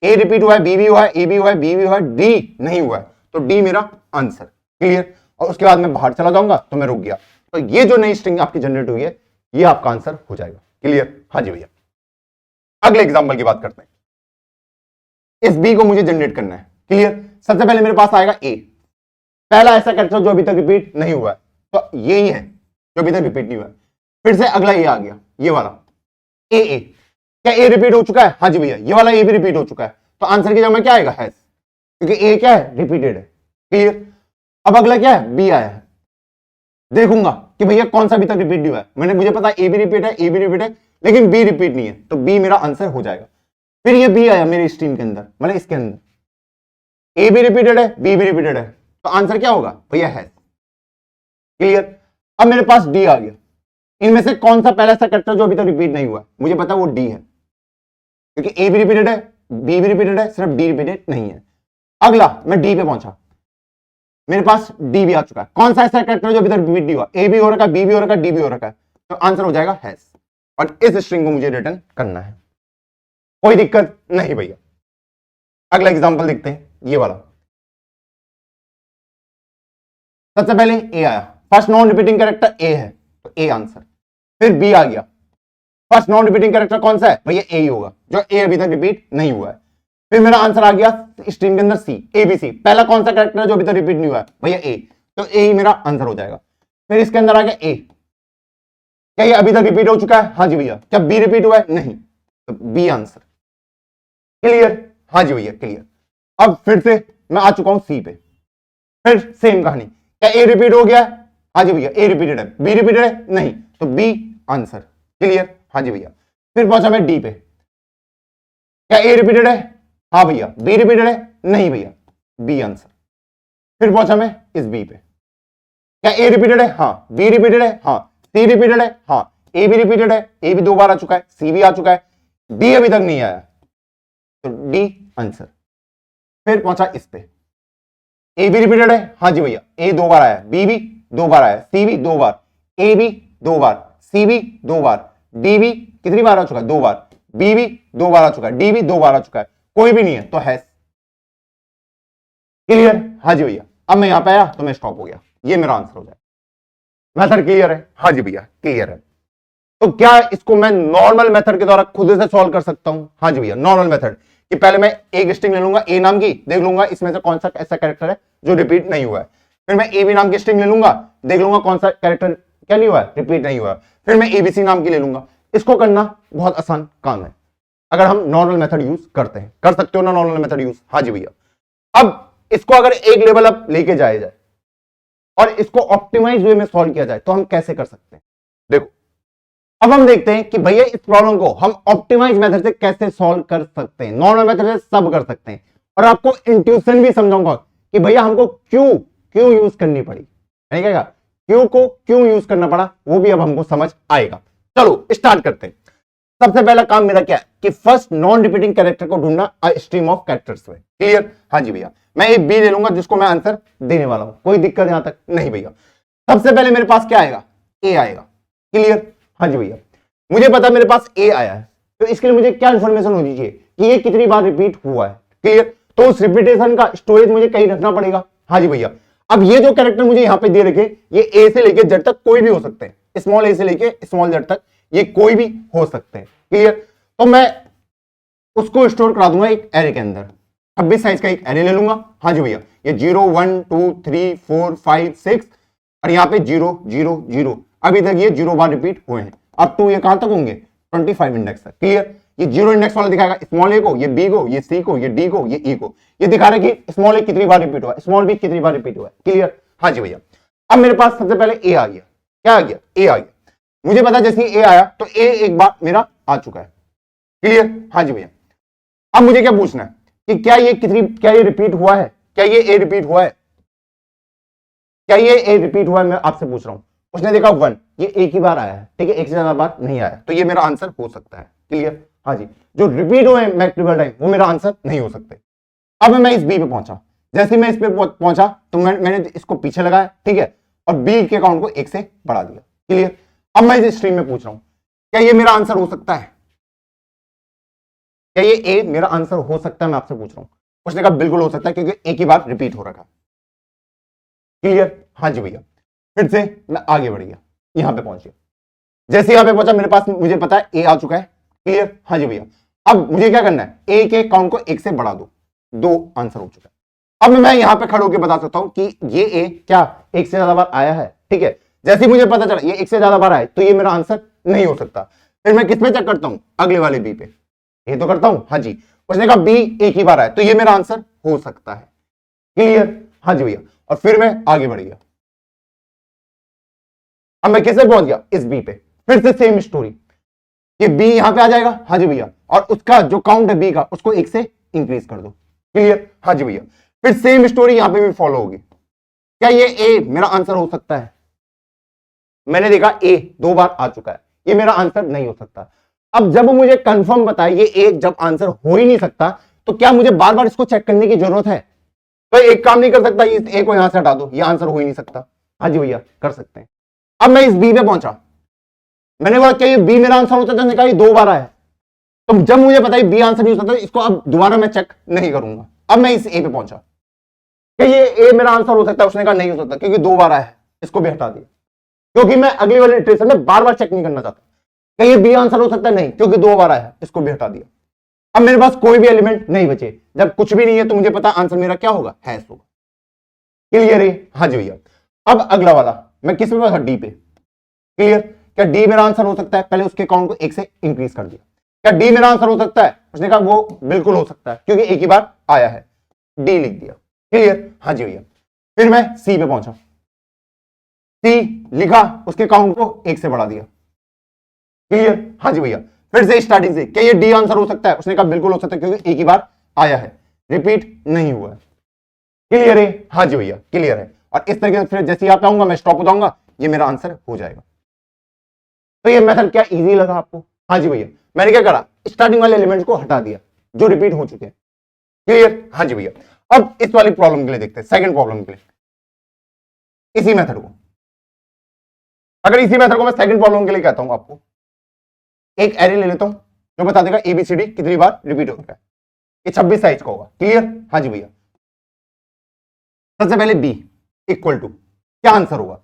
S1: ए रिपीट हुआ है, बी भी हुआ है, ए भी हुआ है, बी भी हुआ है, डी नहीं हुआ है। तो डी मेरा आंसर। क्लियर? और उसके बाद मैं बाहर चला जाऊंगा तो मैं रुक गया। तो ये जो नई स्ट्रिंग आपकी जनरेट हुई है, ये आपका आंसर हो जाएगा। क्लियर? हाँ जी भैया। अगले एग्जांपल की बात करते हैं। इस बी को मुझे जनरेट करना है। क्लियर? सबसे पहले मेरे पास आएगा ए, पहला ऐसा कैरेक्टर जो अभी तक रिपीट नहीं हुआ है। तो यही है जो अभी तक रिपीट नहीं हुआ है। फिर से अगला ए आ गया, ये वाला ए। क्या ए रिपीट हो चुका है? हाँ जी भैया। ये वाला ए भी रिपीट हो चुका है। तो आंसर की जगह में क्या आएगा, हैज, क्योंकि ए क्या है, रिपीटेड है। क्लियर? अब अगला क्या है, बी आया है। देखूंगा कि भैया कौन सा अभी तक रिपीट नहीं हुआ है। मुझे पता ए भी रिपीट है, ए भी रिपीट है, लेकिन बी रिपीट नहीं है। तो बी मेरा आंसर हो जाएगा। फिर ये बी आया मेरी स्ट्रीम के अंदर, मतलब इसके अंदर ए भी रिपीटेड है, बी भी रिपीटेड है। तो आंसर क्या होगा भैया, हैज। क्लियर? अब मेरे पास डी आ गया। इनमें से कौन सा पहला सा कैरेक्टर जो अभी तक रिपीट नहीं हुआ? मुझे पता वो डी है, क्योंकि ए भी रिपीटेड है, बी भी रिपीटेड है, सिर्फ डी रिपीटेड नहीं है। अगला मैं डी पे पहुंचा, मेरे पास डी भी आ चुका है। कौन सा ऐसा कैरेक्टर जो अभी तक रिपीट नहीं हुआ? ए भी हो रखा है, बी भी हो रखा है, डी भी हो रखा है। तो आंसर हो जाएगा हैज। और इस स्ट्रिंग को मुझे रिटर्न करना है। कोई दिक्कत नहीं भैया। अगला एग्जांपल देखते हैं, ये वाला। सबसे पहले ए आया, फर्स्ट नॉन रिपीटिंग कैरेक्टर ए है, तो ए आंसर। फिर बी आ गया, फर्स्ट नॉन रिपीटिंग कैरेक्टर कौन सा है भैया, ए ही होगा, जो ए अभी तक रिपीट नहीं हुआ है। फिर मेरा आंसर आ गया स्ट्रिंग के अंदर सी, ए बी सी। पहला कौन सा कैरेक्टर है जो अभी तक रिपीट नहीं हुआ है भैया, ए। तो ए ही मेरा आंसर हो जाएगा। फिर इसके अंदर आ गया ए, क्या ये अभी तक रिपीट हो चुका है? हाँ जी भैया। क्या बी रिपीट हुआ है? नहीं। तो बी आंसर। क्लियर? हाँ जी भैया क्लियर। अब फिर से मैं आ चुका हूं सी पे। फिर सेम कहानी, क्या ए रिपीट हो गया? हाँ जी भैया ए रिपीटेड है, बी रिपीटेड है? नहीं। तो बी आंसर। क्लियर? हाँ जी भैया। फिर पहुंचा मैं डी पे, क्या ए रिपीटेड है? हाँ भैया। बी रिपीटेड है? नहीं भैया, बी आंसर। फिर पहुंचा मैं इस बी पे, क्या ए रिपीटेड है? हाँ। बी रिपीटेड है? हाँ। सी रिपीटेड है? हाँ। ए भी रिपीटेड है, ए भी दो बार आ चुका है, सी भी आ चुका है, डी अभी तक नहीं आया, तो डी आंसर। फिर पहुंचा इस पे, ए भी रिपीटेड है? हाँ जी भैया ए दो बार आया, बी भी दो बार आया, सी भी दो बार, ए भी दो बार, सी भी दो बार, डी भी कितनी बार आ चुका है? दो बार, बी भी दो बार आ चुका है, डी भी दो बार आ चुका है, कोई भी नहीं है तो हैज। क्लियर? हाँ जी भैया। अब मैं यहां पे आया तो मैं स्टॉप हो गया, ये मेरा आंसर हो जाए। मेथड क्लियर है? हाँ जी भैया क्लियर है। तो क्या इसको मैं नॉर्मल मेथड के द्वारा खुद से सॉल्व कर सकता हूं? हाँ जी भैया नॉर्मल मेथड, कि पहले मैं एक स्ट्रिंग ले लूंगा ए नाम की, देख लूंगा इसमें से कौन सा ऐसा कैरेक्टर है जो रिपीट नहीं हुआ है। फिर मैं ए बी नाम की स्ट्रिंग ले लूंगा, देख लूंगा कौन सा कैरेक्टर क्या नहीं हुआ है, रिपीट नहीं हुआ है। फिर मैं एबीसी नाम की ले लूंगा। इसको करना बहुत आसान काम है अगर हम नॉर्मल मेथड यूज करते हैं। कर सकते हो ना नॉर्मल मेथड यूज? हाँ जी भैया। अब इसको अगर एक लेवल अप लेके जाया जाए और इसको ऑप्टिमाइज वे में सॉल्व किया जाए तो हम कैसे कर सकते हैं? देखो, अब हम देखते हैं कि भैया इस प्रॉब्लम को हम ऑप्टिमाइज मेथड से कैसे सॉल्व कर सकते हैं। नॉर्मल मेथड से सब कर सकते हैं और आपको इंट्यूशन भी समझाऊंगा कि भैया हमको क्यों यूज करनी पड़ी, नहीं कहेगा क्यों को क्यों यूज करना पड़ा, वो भी अब हमको समझ आएगा। चलो स्टार्ट करते हैं। सबसे पहला काम मेरा क्या है कि फर्स्ट नॉन रिपीटिंग कैरेक्टर को ढूंढना स्ट्रीम ऑफ कैरेक्टर्स में। क्लियर? हाँ जी भैया, मैं एक बी ले लूंगा जिसको मैं आंसर देने वाला हूं, कोई दिक्कत यहां तक नहीं भैया। सबसे पहले मेरे पास क्या आएगा? ए आएगा। क्लियर? हाँ जी भैया, मुझे पता मेरे पास ए आया है, तो इसके लिए मुझे क्या इंफॉर्मेशन होनी चाहिए कि ये कितनी बार रिपीट हुआ है। क्लियर? तो उस रिपीटेशन का स्टोरेज मुझे कहीं रखना पड़ेगा। हाँ जी भैया, अब ये जो कैरेक्टर मुझे यहां पे दे रखे, ये ए से लेके जेड तक कोई भी हो सकते हैं, स्मॉल ए से लेके स्मॉल जेड तक ये कोई भी हो सकते हैं। क्लियर? तो मैं उसको स्टोर करा दूंगा एक एरे के अंदर, 26 साइज का एक एरे ले लूंगा। हाँ जी भैया, ये 0 1 2 3 4 5 6 और यहाँ पे 0 0 0, अभी तक ये 0 बार रिपीट हुए हैं। अब 2 ये कहां तक होंगे? 25 इंडेक्स तक। क्लियर? ये 0 इंडेक्स वाला दिखाएगा स्मॉल ए को, ये बी को, ये सी को, ये डी को, ये ई को। ये दिखा रहा है कि स्मॉल ए कितनी बार रिपीट हुआ है, स्मॉल बी कितनी बार रिपीट हुआ है। क्लियर? हाँ जी भैया, अब मेरे पास सबसे पहले ए आ गया। क्या आ गया? ए आ गया। मुझे पता जैसे ए आया तो ए एक बार मेरा आ चुका है। क्लियर? हाँ जी भैया, अब मुझे क्या पूछना है कि क्या ये रिपीट हुआ है? क्या ये ए रिपीट हुआ है? क्या ये ए रिपीट हुआ है? मैं आपसे पूछ रहा हूं। उसने देखा 1, ये एक ही बार आया है, ठीक है, एक से ज्यादा बार नहीं आया, तो ये मेरा आंसर हो सकता है। क्लियर? हाँ जी, जो रिपीट हुए मल्टीपल टाइम वो मेरा आंसर नहीं हो सकते। अब मैं इस बी पे पहुंचा, जैसे मैं इस पे पहुंचा तो मैंने इसको पीछे लगाया, ठीक है, और बी के काउंट को 1 से बढ़ा दिया। क्लियर? अब मैं इस स्ट्रीम में पूछ रहा हूं क्या ये मेरा आंसर हो सकता है? क्या ये ए मेरा आंसर हो सकता है? मैं आपसे पूछ रहा हूं। उसने कहा बिल्कुल हो सकता है क्योंकि एक ही बार रिपीट हो रखा। क्लियर? हाँ जी भैया, फिर से मैं आगे बढ़ गया, यहां पे पहुंच गया। जैसे यहां पे पहुंचा मेरे पास मुझे पता है ए आ चुका है। क्लियर? हाँ जी भैया, अब मुझे क्या करना है? ए के काउंट को 1 से बढ़ा दो, 2 आंसर हो चुका है। अब मैं यहां पे खड़े होकर बता सकता हूं कि ये ए क्या 1 से ज्यादा बार आया है। ठीक है, जैसे ही मुझे पता चला ये 1 से ज्यादा बार आया तो ये मेरा आंसर नहीं हो सकता। फिर मैं किस पे चेक करता हूं? अगले वाले बी पे। ये तो करता हूं। हाँ जी, उसने कहा बी एक ही बार आया तो ये मेरा आंसर हो सकता है। क्लियर? हाँ जी भैया, और फिर मैं आगे बढ़ गया। अब मैं किसे पहुंच गया? इस बी पे। फिर से सेम स्टोरी, ये बी यहां पे आ जाएगा। हाँ जी भैया, और उसका जो काउंट है बी का उसको 1 से इंक्रीज कर दो। क्लियर? हाँ जी भैया, फिर सेम स्टोरी यहां पे भी फॉलो होगी। क्या ये ए मेरा आंसर हो सकता है? मैंने देखा ए 2 बार आ चुका है, ये मेरा आंसर नहीं हो सकता। अब जब मुझे कंफर्म बताए ये ए जब आंसर हो ही नहीं सकता तो क्या मुझे बार बार इसको चेक करने की जरूरत है? तो एक काम नहीं कर सकता, इस ए को यहां से हटा दो, ये आंसर हो ही नहीं सकता। हाँ जी भैया, कर सकते हैं। अब मैं इस बी पे पहुंचा, मैंने बोला क्या ये बी मेरा आंसर हो सकता है? कहा ये 2 बार आया, तो जब मुझे पता है बी आंसर नहीं हो सकता इसको अब दोबारा मैं चेक नहीं करूंगा। अब मैं इस ए पे पहुंचा, क्या ये ए मेरा आंसर हो सकता है? उसने कहा नहीं हो सकता क्योंकि 2 बार आया है, इसको भी हटा दिया, क्योंकि मैं अगली वाले इटरेशन में बार बार चेक नहीं करना चाहता। क्या ये बी आंसर हो सकता है? नहीं, क्योंकि 2 बार आया है, इसको भी हटा दिया। अब मेरे पास कोई भी एलिमेंट नहीं बचे। जब कुछ भी नहीं है तो मुझे पता आंसर मेरा क्या होगा? हैश होगा। क्लियर है? हाँ जी भैया, अब अगला वाला मैं किस पे पहुंचा? डी पे। क्लियर? क्या डी मेरा आंसर हो सकता है? पहले उसके काउंट को 1 से इंक्रीज कर दिया। क्या डी मेरा आंसर हो सकता है? उसने कहा वो बिल्कुल हो सकता है क्योंकि एक ही बार आया है, डी लिख दिया। क्लियर? हाँ जी भैया, फिर मैं सी पे पहुंचा, सी लिखा, उसके काउंट को 1 से बढ़ा दिया। क्लियर? हाँ जी भैया, फिर से स्टार्टिंग से, क्या ये डी आंसर हो सकता है? उसने कहा बिल्कुल हो सकता है क्योंकि एक ही बार आया है, रिपीट नहीं हुआ है। क्लियर है? हाँ जी भैया, क्लियर है। और इस तरीके से फिर जैसे यहाँ पे आऊंगा मैं स्टॉप हो जाऊंगा, ये मेरा आंसर हो जाएगा। तो ये मेथड क्या इजी लगा आपको? हाँ जी भैया, मैंने क्या करा? स्टार्टिंग वाले एलिमेंट को हटा दिया जो रिपीट हो चुके हैं। क्लियर? हाँ जी भैया, अब इस वाली प्रॉब्लम के लिए देखते हैं, सेकंड प्रॉब्लम के लिए इसी मेथड को। अगर इसी मेथड को मैं सेकंड प्रॉब्लम के लिए कहता हूं आपको, एक एरे ले लेता हूं जो बता देगा एबीसीडी कितनी बार रिपीट हो रहा है। ये 26 साइज का होगा। क्लियर? हाँ जी भैया, सबसे पहले बी इक्वल टू क्या आंसर होगा?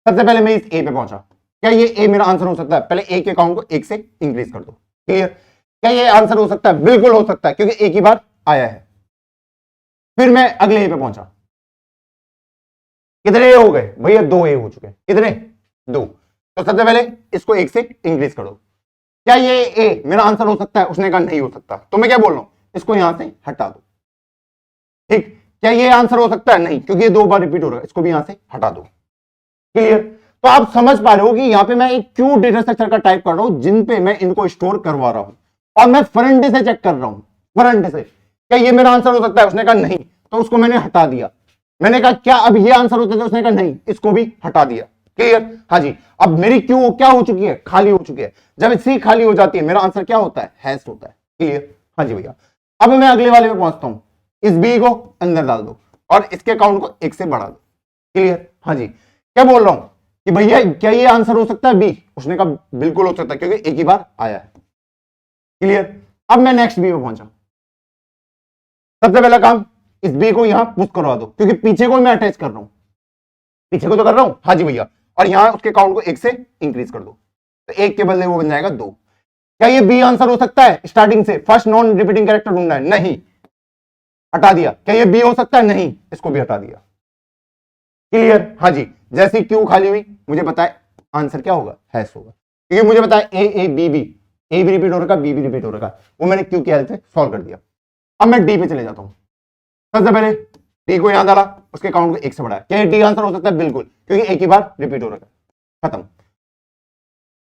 S1: सबसे पहले मैं इस ए पे पहुंचा, क्या ये ए मेरा आंसर हो सकता है? पहले ए के काउंट को 1 से इंक्रीज कर दो। क्लियर? क्या ये आंसर हो सकता है? बिल्कुल हो सकता है क्योंकि एक ही बार आया है। फिर मैं अगले ए पे पहुंचा, कितने ए हो गए भैया? 2 ए हो चुके हैं। कितने? 2। तो सबसे पहले इसको 1 से इंक्रीज करो। क्या ये ए मेरा आंसर हो सकता है? उसने कहा नहीं हो सकता, तो मैं क्या बोल रहा हूं? इसको यहां से हटा दो। ठीक, क्या ये आंसर हो सकता है? नहीं, क्योंकि ये 2 बार रिपीट हो रहा है, इसको भी यहां से हटा दो। क्लियर? तो आप समझ पा रहे हो कि यहां पे मैं एक क्यू डेटा स्ट्रक्चर का टाइप कर रहा हूं जिन पे मैं इनको स्टोर करवा रहा हूं, और मैं फ्रंट से चेक कर रहा हूं, फ्रंट से क्या ये मेरा आंसर हो सकता है? उसने कहा नहीं, तो उसको मैंने हटा दिया। मैंने कहा क्या अब ये आंसर होता है? उसने कहा नहीं, इसको भी हटा दिया। क्लियर? हाँ जी। अब मेरी क्यू क्या हो चुकी है? खाली हो चुकी है। जब सी खाली हो जाती है मेरा आंसर क्या होता है? हैश होता है। क्लियर? हाँ जी भैया। अब मैं अगले वाले पे पहुंचता हूं। इस बी को अंदर डाल दो और इसके काउंट को 1 से बढ़ा दो। क्लियर? हाँ जी। क्या बोल रहा हूं कि भैया क्या ये आंसर हो सकता है बी? उसने कहा बिल्कुल हो सकता है, क्योंकि एक ही बार आया है। क्लियर? अब मैं नेक्स्ट बी पे पहुंचा। सबसे पहला काम, इस बी को यहां पुश करवा दो, क्योंकि पीछे को मैं अटैच कर रहा हूं, पीछे को तो कर रहा हूं। हाँ जी भैया। और यहां उसके काउंट को 1 से इंक्रीज कर दो, तो 1 के बदले वो बन जाएगा 2। क्या ये बी आंसर हो सकता है? स्टार्टिंग से फर्स्ट नॉन रिपीटिंग कैरेक्टर ढूंढना है, नहीं, हटा दिया। क्या ये बी हो सकता है? नहीं, इसको भी हटा दिया। क्लियर? हाँ जी। जैसी क्यू खाली हुई, मुझे पता है आंसर क्या होगा? हैश होगा, क्योंकि मुझे पता है ए बी बी, ए भी रिपीट हो रखा, बी भी रिपीट हो रखा, वो मैंने क्यू की हेल्प से सॉल्व कर दिया। अब मैं डी पे चले जाता हूं। सबसे पहले डी को यहां डाला, उसके काउंट को 1 से बढ़ाया। क्या ये डी आंसर हो सकता है? बिल्कुल, क्योंकि एक ही बार रिपीट हो रखा है। खत्म।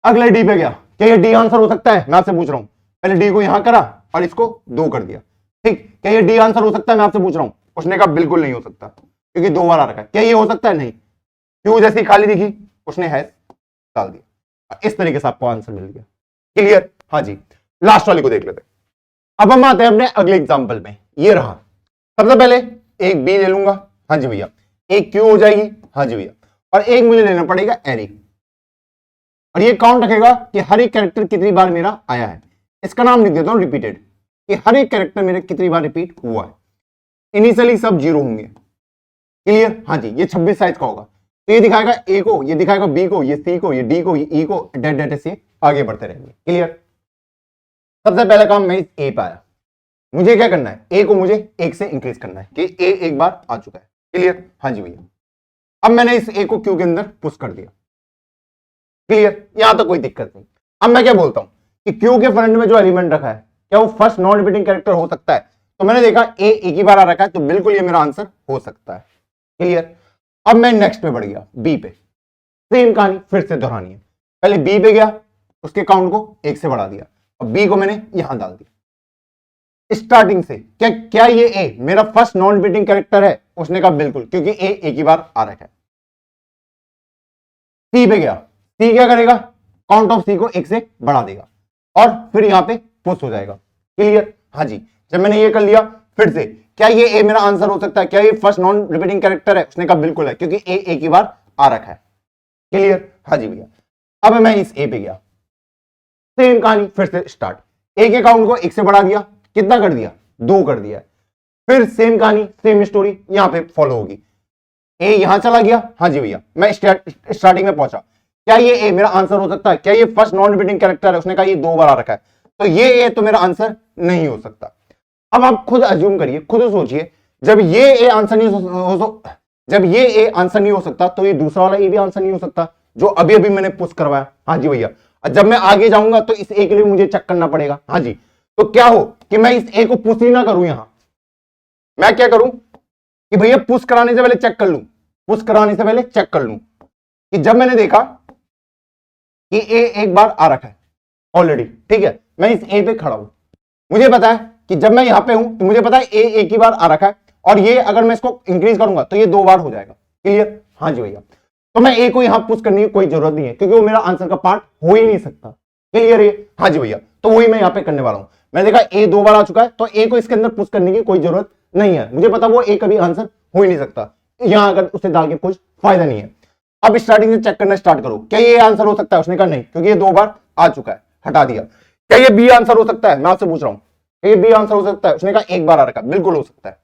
S1: अगले डी पे गया। क्या ये डी आंसर हो सकता है? मैं आपसे पूछ रहा हूं। पहले डी को यहां करा और इसको 2 कर दिया। ठीक, क्या ये डी आंसर हो सकता है? मैं आपसे पूछ रहा हूं। उसने कहा बिल्कुल नहीं हो सकता, क्योंकि 2 बार आ रखा है। क्या ये हो सकता है? नहीं, क्यों जैसी खाली दिखी उसने हैश डाल दिया। इस तरीके से आपको आंसर मिल गया। क्लियर? हाँ जी। लास्ट वाले को देख लेते हैं। अब हम आते हैं अपने अगले एग्जांपल में। ये रहा। सबसे पहले एक बी ले लूंगा, हाँ जी भैया, एक क्यू हो जाएगी, हाँ जी भैया, और एक मुझे लेना पड़ेगा एरे, और ये काउंट रखेगा कि हर एक कैरेक्टर कितनी बार मेरा आया है। इसका नाम लिख देता हूं रिपीटेड, कि हर एक कैरेक्टर मेरे कितनी बार रिपीट हुआ है। इनिशियली सब 0 होंगे। क्लियर? हाँ जी। ये 26 साइज का होगा, तो ये दिखाएगा ए को, ये दिखाएगा बी को, ये सी को, ये डी को, ये ई को, डेट से आगे बढ़ते रहेंगे। क्लियर? सबसे पहला काम मैं इस ए पे आया, मुझे क्या करना है? ए को मुझे 1 से इंक्रीज करना है, कि ए एक बार आ चुका है। क्लियर? हाँ जी भैया। अब मैंने इस ए को क्यू के अंदर पुश कर दिया। क्लियर? यहां तो कोई दिक्कत नहीं। अब मैं क्या बोलता हूं कि क्यू के फ्रंट में जो एलिमेंट रखा है, क्या वो फर्स्ट नॉन रिपीटिंग कैरेक्टर हो सकता है? तो मैंने देखा ए एक ही बार आ रखा है, तो बिल्कुल ये मेरा आंसर हो सकता है। क्लियर? अब मैं नेक्स्ट पे बढ़ गया, बी पे। सेम कहानी फिर से दोहरानी है। पहले बी पे गया, उसके काउंट को 1 से बढ़ा दिया, और बी को मैंने यहां डाल दिया। स्टार्टिंग से क्या ये ए मेरा फर्स्ट नॉन रिपीटिंग कैरेक्टर है? उसने कहा बिल्कुल, क्योंकि ए एक ही बार आ रखा है। सी पे गया, सी क्या करेगा? काउंट ऑफ सी को 1 से बढ़ा देगा, और फिर यहां पे पुश हो जाएगा। क्लियर? हाँ जी। जब मैंने ये कर लिया, फिर से क्या ये ए मेरा आंसर हो सकता है? क्या ये फर्स्ट नॉन रिपीटिंग कैरेक्टर है? उसने कहा बिल्कुल है, क्योंकि ए एक ही बार आ रखा है। क्लियर? हाँ जी भैया। अब मैं इस ए पे गया, सेम कहानी फिर से स्टार्ट। ए के काउंट को 1 से बढ़ा दिया, कितना कर दिया? 2 कर दिया। फिर सेम कहानी, सेम स्टोरी यहां पे फॉलो होगी। ए यहां चला गया, हाँ जी भैया, मैं स्टार्टिंग में पहुंचा। क्या ये ए मेरा आंसर हो सकता है? क्या ये फर्स्ट नॉन रिपीटिंग कैरेक्टर है? उसने कहा ये 2 बार आ रखा है, तो ये ए तो मेरा आंसर नहीं हो सकता। अब आप खुद अज्यूम करिए, खुद सोचिए, जब ये ए आंसर नहीं हो सकता, तो ये दूसरा वाला ए भी आंसर नहीं हो सकता, जो अभी अभी मैंने पुश करवाया। हाँ जी भैया। जब मैं आगे जाऊंगा तो इस ए के लिए मुझे चेक करना पड़ेगा। हाँ जी। तो क्या हो कि मैं इस ए को पुश ही ना करूं, यहां मैं क्या करूं कि भैया पुश कराने से पहले चेक कर लूं, पुश कराने से पहले चेक कर लूं कि जब मैंने देखा कि ए एक बार आ रखा है ऑलरेडी, ठीक है, मैं इस ए पे खड़ा हूं, मुझे पता है कि जब मैं यहां पे हूं तो मुझे पता है ए एक ही बार आ रखा है, और ये अगर मैं इसको इंक्रीज करूंगा तो ये 2 बार हो जाएगा। क्लियर? हाँ जी भैया। तो मैं ए को यहां पुश करने की कोई जरूरत नहीं है, क्योंकि वो मेरा आंसर का पार्ट हो ही नहीं सकता। क्लियर है? हाँ जी भैया। तो वही मैं यहां पे करने वाला हूं। मैं देखा ए 2 बार आ चुका है, तो ए को इसके अंदर पुश करने की कोई जरूरत नहीं है, मुझे पता वो ए कभी आंसर हो ही नहीं सकता, यहां अगर उसे डाल के कुछ फायदा नहीं है। अब स्टार्टिंग से चेक करना स्टार्ट करो, क्या ये आंसर हो सकता है? उसने कहा नहीं, क्योंकि ये 2 बार आ चुका है, हटा दिया। क्या ये बी आंसर हो सकता है? मैं आपसे पूछ रहा हूं, ये बी आंसर हो सकता है? उसने कहा 1 बार आ रखा, बिल्कुल हो सकता है।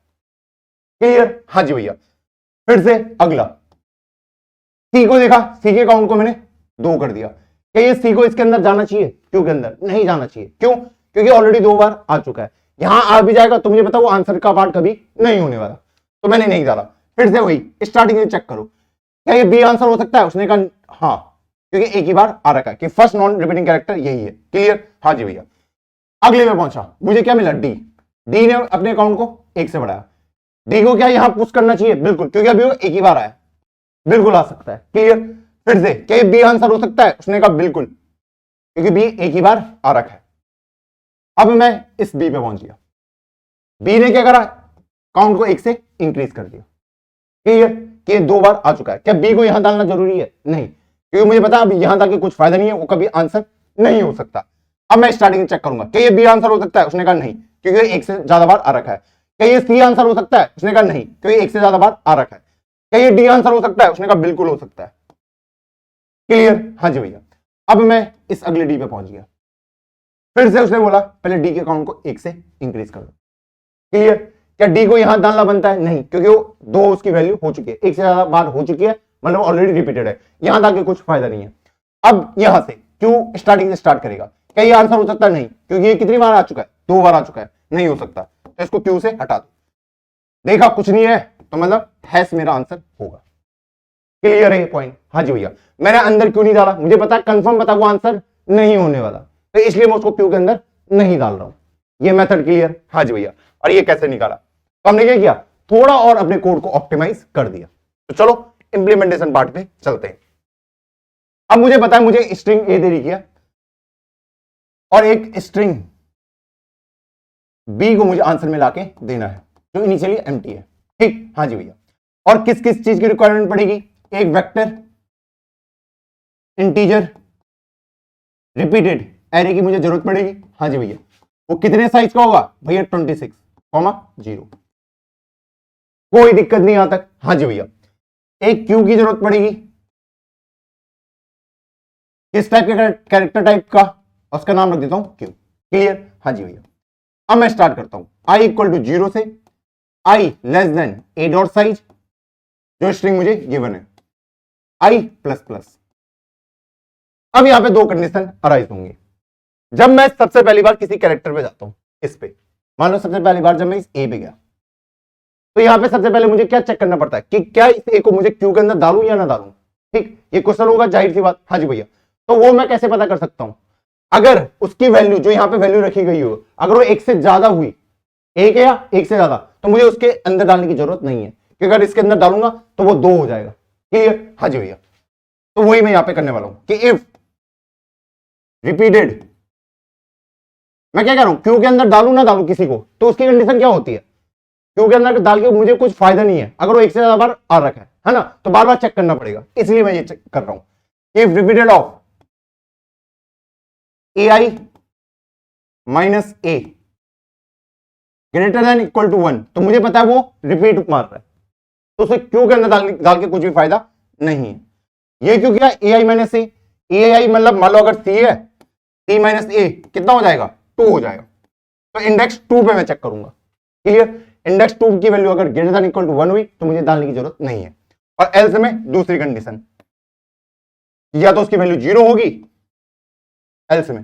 S1: क्लियर? हाँ जी भैया। फिर से अगला सी को देखा, सी के काउंट को मैंने 2 कर दिया। क्या ये सी को इसके अंदर जाना चाहिए? क्यों के अंदर नहीं जाना चाहिए? क्यों? क्योंकि ऑलरेडी 2 बार आ चुका है। यहां आ भी जाएगा तो मुझे पता वो आंसर का पार्ट कभी नहीं होने वाला, तो मैंने नहीं डाला। फिर से वही स्टार्टिंग से चेक करो, क्या ये बी आंसर हो सकता है? उसने कहा हाँ, क्योंकि एक ही बार आ रखा है कि फर्स्ट नॉन रिपीटिंग कैरेक्टर यही है। क्लियर? हाँ जी भैया। अगले में पहुंचा, मुझे क्या मिला? डी। डी ने अपने अकाउंट को 1 से बढ़ाया, डी को क्या यहां पुश करना चाहिए? बिल्कुल, क्योंकि अभी वो एक ही बार आया, बिल्कुल आ सकता है। क्लियर? फिर से क्या बी आंसर हो सकता है? उसने कहा बिल्कुल, क्योंकि बी एक ही बार आ रखा है। अब मैं इस बी पे पहुंच गया। बी ने क्या करा? काउंट को एक से इंक्रीज कर दिया। क्लियर? कि 2 बार आ चुका है। क्या बी को यहां डालना जरूरी है? नहीं, क्योंकि मुझे पता अब यहां डाल के कुछ फायदा नहीं है, वो कभी आंसर नहीं हो सकता। अब मैं स्टार्टिंग चेक करूंगा कि ये बी आंसर हो सकता है? उसने कहा नहीं, क्योंकि एक से ज्यादा बार आ रखा है। क्या ये सी आंसर हो सकता है? उसने कहा नहीं, क्योंकि एक से ज्यादा बार आ रखा है। क्या ये डी आंसर हो सकता है? उसने कहा बिल्कुल हो सकता है। क्लियर? हाँ जी भैया। अब मैं इस अगले डी पे पहुंच गया। फिर से उसने बोला पहले डी के काउंट को एक से इंक्रीज कर दो। क्लियर? क्या डी को यहां डालना बनता है? नहीं, क्योंकि वो 2 उसकी वैल्यू हो चुकी है, एक से ज्यादा बार हो चुकी है, मतलब ऑलरेडी रिपीटेड है, यहां डाल के कुछ फायदा नहीं है। अब यहां से क्यों स्टार्टिंग से स्टार्ट करेगा? क्या ये आंसर हो सकता है? नहीं, क्योंकि ये कितनी बार आ चुका है? 2 बार आ चुका है, नहीं हो सकता। तो इसको क्यू से हटा दो। देखा कुछ नहीं है, तो मतलब हैश मेरा आंसर होगा। क्लियर है ये पॉइंट? हाँ जी भैया। मैंने अंदर क्यों नहीं डाला? मुझे पता है, कंफर्म पता, वो आंसर नहीं होने वाला, तो इसलिए मैं उसको क्यू के अंदर नहीं डाल रहा हूं। ये मेथड क्लियर? हाँ जी भैया। और ये कैसे निकाला? तो हमने क्या किया, थोड़ा और अपने कोड को ऑप्टिमाइज कर दिया। तो चलो इंप्लीमेंटेशन पार्ट पे चलते हैं। अब मुझे पता है मुझे स्ट्रिंग ए दे रही है और एक स्ट्रिंग बी को मुझे आंसर में लाके देना है, जो इनिशियली एम्प्टी है। ठीक? हाँ जी भैया। और किस किस चीज की रिक्वायरमेंट पड़ेगी? एक वेक्टर, इंटीजर, रिपीटेड एरे की मुझे जरूरत पड़ेगी। हाँ जी भैया। वो कितने साइज का होगा भैया? 26,0। कोई दिक्कत नहीं यहां तक। हाँ जी भैया। एक क्यू की जरूरत पड़ेगी, किस टाइप के कैरेक्टर टाइप का, उसका नाम रख देता हूं क्यू। क्लियर? हाँ जी भैया। अब मैं स्टार्ट करता हूं i इक्वल टू 0 से i less then a dot size, जो स्ट्रिंग मुझे गिवन है, i प्लस प्लस। अब यहां पे 2 कंडीशन अराइज होंगे। जब मैं सबसे पहली बार किसी कैरेक्टर पे जाता हूं, इस पे मान लो सबसे पहली बार जब मैं इस ए पे गया, तो यहां पे सबसे पहले मुझे क्या चेक करना पड़ता है कि क्या इस ए को मुझे क्यू के अंदर डालूं या ना डालूं। ठीक? ये क्वेश्चन होगा, जाहिर सी बात। हाँ जी भैया। तो वो मैं कैसे पता कर सकता हूं? अगर उसकी वैल्यू जो यहां पे वैल्यू रखी गई हो, अगर वो एक से ज्यादा हुई, एक या एक से ज्यादा, तो मुझे उसके अंदर डालने की जरूरत नहीं है, क्योंकि अगर इसके अंदर डालूंगा तो वो 2 हो जाएगा। क्लियर? हाँ जी भैया। तो वही मैं यहां पे करने वाला हूं कि इफ रिपीटेड, मैं क्या कह रहा हूं, क्यू के अंदर डालू ना डालू किसी को, तो उसकी कंडीशन क्या होती है? क्यू के अंदर डाल के मुझे कुछ फायदा नहीं है अगर वो एक से ज्यादा बार आ रखा है ना, तो बार बार चेक करना पड़ेगा, इसलिए मैं ये चेक कर रहा हूं। If repeated of ai minus a greater than equal to 1, तो मुझे पता है वो रिपीट मार रहा है, तो उसे क्यू के अंदर डाल के कुछ भी फायदा नहीं है। ये क्यों किया? ए आई माइनस ए, ए आई मतलब मान लो अगर सी है, सी माइनस ए कितना हो जाएगा? 2 हो जाएगा। तो इंडेक्स 2 पे मैं चेक करूंगा। क्लियर? इंडेक्स 2 की वैल्यू अगर ग्रेटर देन इक्वल टू 1 हुई तो मुझे डालने की जरूरत नहीं है। और एल्स में दूसरी कंडीशन, या तो उसकी वैल्यू 0 होगी एल्स में।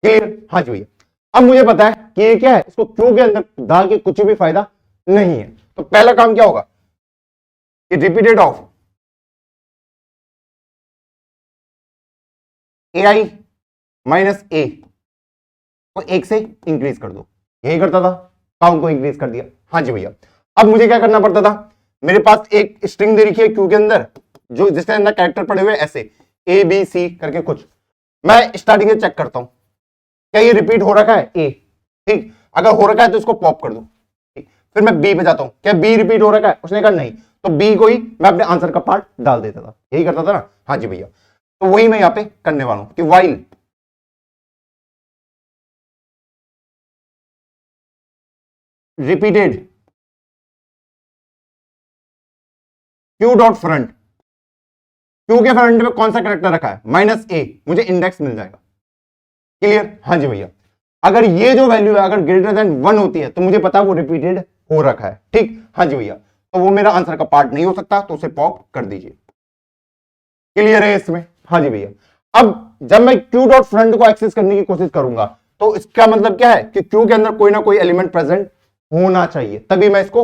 S1: क्लियर? हाँ जी भैया। अब मुझे पता है कि ये क्या है, इसको क्यू के अंदर डाल के कुछ भी फायदा नहीं है। तो पहला काम क्या होगा कि repeated of A I minus A को 1 से इंक्रीज कर दो। यही करता था, काउंट को इंक्रीज कर दिया। हाँ जी भैया। अब मुझे क्या करना पड़ता था, मेरे पास एक स्ट्रिंग दे रखी है क्यू के अंदर, जो जिसके अंदर कैरेक्टर पड़े हुए ऐसे ए बी सी करके कुछ, मैं स्टार्टिंग से चेक करता हूं क्या ये रिपीट हो रखा है ए। ठीक? अगर हो रखा है तो इसको पॉप कर दो। ठीक? फिर मैं बी पे जाता हूं, क्या बी रिपीट हो रखा है? उसने कहा नहीं, तो बी को ही मैं अपने आंसर का पार्ट डाल देता था। यही करता था ना? हाँ जी भैया। तो वही मैं यहां पे करने वाला हूं कि while repeated Q dot front, Q के फ्रंट में कौन सा करेक्टर रखा है? माइनस ए, मुझे इंडेक्स मिल जाएगा। क्लियर? हाँ जी भैया। अगर ये जो वैल्यू है अगर ग्रेटर देन 1 होती है तो मुझे पता है वो रिपीटेड हो रखा है। ठीक? हाँ जी भैया। तो वो मेरा आंसर का पार्ट नहीं हो सकता, तो उसे पॉप कर दीजिए। क्लियर है इसमें? हाँ जी भैया। अब जब मैं क्यू डॉट फ्रंट को एक्सेस करने की कोशिश करूंगा तो इसका मतलब क्या है कि क्यू के अंदर कोई ना कोई एलिमेंट प्रेजेंट होना चाहिए, तभी मैं इसको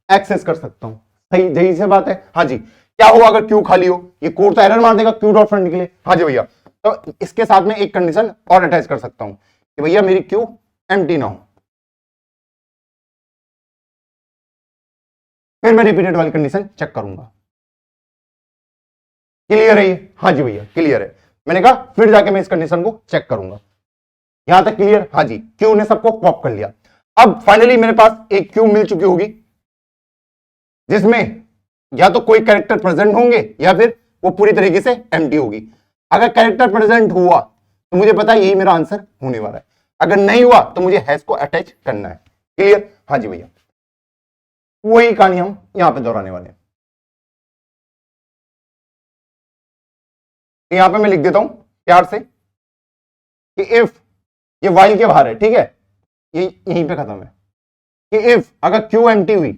S1: एक्सेस कर सकता हूं। सही सही से बात है। हाँ जी। क्या हो अगर क्यू खाली हो? ये कोड तो एरर मार देगा क्यू डॉट फ्रंट के लिए। हाँ जी भैया। तो इसके साथ में एक कंडीशन और अटैच कर सकता हूं कि भैया मेरी क्यू एम्प्टी ना हो। फिर मैं रिपीटेड वाली कंडीशन चेक करूंगा। क्लियर है ये? हाँ जी भैया क्लियर है। मैंने कहा फिर जाके मैं इस कंडीशन को चेक करूंगा। यहां तक क्लियर? हाँ जी, क्यू ने सबको पॉप कर लिया। अब फाइनली मेरे पास एक क्यू मिल चुकी होगी जिसमें या तो कोई कैरेक्टर प्रेजेंट होंगे या फिर वो पूरी तरीके से एम्प्टी होगी। अगर कैरेक्टर प्रेजेंट हुआ तो मुझे पता है यही मेरा आंसर होने वाला है, अगर नहीं हुआ तो मुझे हैश को अटैच करना है। क्लियर? हाँ जी भैया, वही कहानी हम यहां पे दोहराने वाले हैं। तो यहां पे मैं लिख देता हूं प्यार से कि इफ, ये वाइल के बाहर है, ठीक है, ये यहीं पे खत्म है, कि इफ अगर क्यू एम्प्टी हुई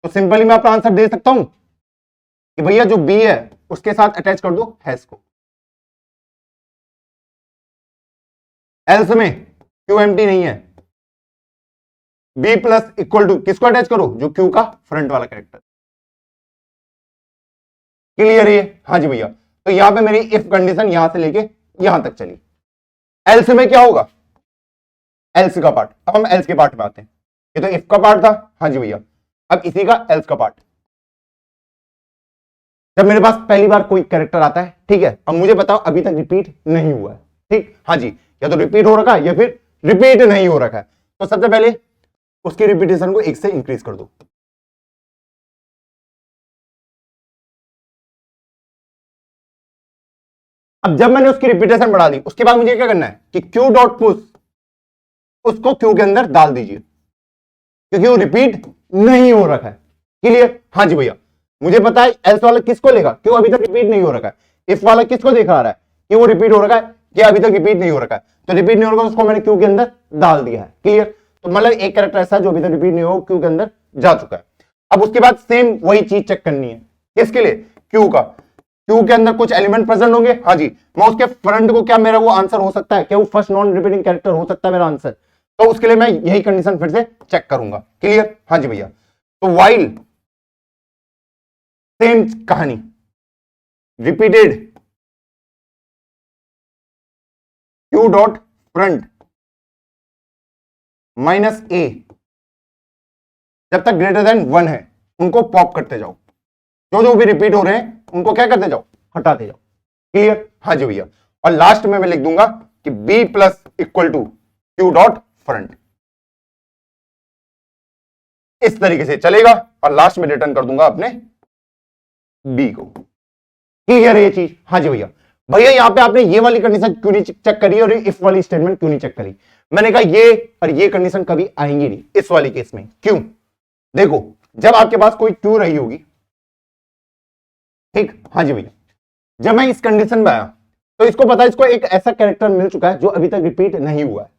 S1: तो सिंपली मैं अपना आंसर दे सकता हूं कि भैया जो बी है उसके साथ अटैच कर दो हैश को। एल्स में क्यू एम्प्टी नहीं है, बी प्लस इक्वल टू किसको अटैच करो? जो क्यू का फ्रंट वाला कैरेक्टर। क्लियर है? हाँ जी भैया। तो यहां पे मेरी इफ कंडीशन यहां से लेके यहां तक चली। एल्स में क्या होगा? एल्स का पार्ट। अब हम एल्स के पार्ट में आते हैं। ये तो इफ का पार्ट था, हाँ जी भैया। अब इसी का एल्स का पार्ट। जब मेरे पास पहली बार कोई कैरेक्टर आता है, ठीक है, अब मुझे बताओ अभी तक रिपीट नहीं हुआ है, ठीक, हाँ जी, या तो रिपीट हो रखा है या फिर रिपीट नहीं हो रखा है, तो सबसे पहले उसकी रिपीटेशन को 1 से इंक्रीज कर दो। अब जब मैंने उसकी रिपीटेशन बढ़ा दी उसके बाद मुझे क्या करना है कि क्यू डॉट पुश उसको क्यू के अंदर डाल दीजिए, क्योंकि वो रिपीट नहीं हो रखा है। क्लियर? हाँ जी भैया। मुझे पता है एल्स वाला किसको लेगा? क्यों अभी तक रिपीट नहीं हो रखा है। इफ वाला किसको दिखा रहा है कि वो रिपीट हो रखा है, कि अभी तक रिपीट नहीं हो रखा है, तो रिपीट नहीं हो रखा उसको मैंने क्यू के अंदर डाल दिया है। क्लियर? तो मतलब एक कैरेक्टर ऐसा जो अभी तक रिपीट नहीं हो क्यू के अंदर जा चुका है। अब उसके बाद सेम वही चीज चेक करनी है, किसके लिए? क्यू का। क्यू के अंदर कुछ एलिमेंट प्रेजेंट होंगे, हाँ जी, मैं उसके फ्रंट को, क्या मेरा वो आंसर हो सकता है, क्या वो फर्स्ट नॉन रिपीटिंग कैरेक्टर हो सकता है मेरा आंसर, तो उसके लिए मैं यही कंडीशन फिर से चेक करूंगा। क्लियर? हाँ जी भैया। तो वाइल सेम कहानी, repeated Q dot front minus A, जब तक ग्रेटर देन 1 है उनको पॉप करते जाओ, जो जो भी रिपीट हो रहे हैं उनको क्या करते जाओ? हटाते जाओ। क्लियर? हाँ जी भैया। और लास्ट में मैं लिख दूंगा कि b plus equal to q dot front, इस तरीके से चलेगा और लास्ट में रिटर्न कर दूंगा अपने बी को। क्लियर है ये चीज? हाँ जी भैया। भैया यहां पे आपने ये वाली कंडीशन क्यों नहीं चेक करी और इफ वाली स्टेटमेंट क्यों नहीं चेक करी? मैंने कहा ये और ये कंडीशन कभी आएंगी नहीं इस वाली केस में। क्यों? देखो, जब आपके पास कोई क्यू रही होगी, ठीक, हाँ जी भैया, जब मैं इस कंडीशन में आया तो इसको पता है इसको एक ऐसा कैरेक्टर मिल चुका है जो अभी तक रिपीट नहीं हुआ है,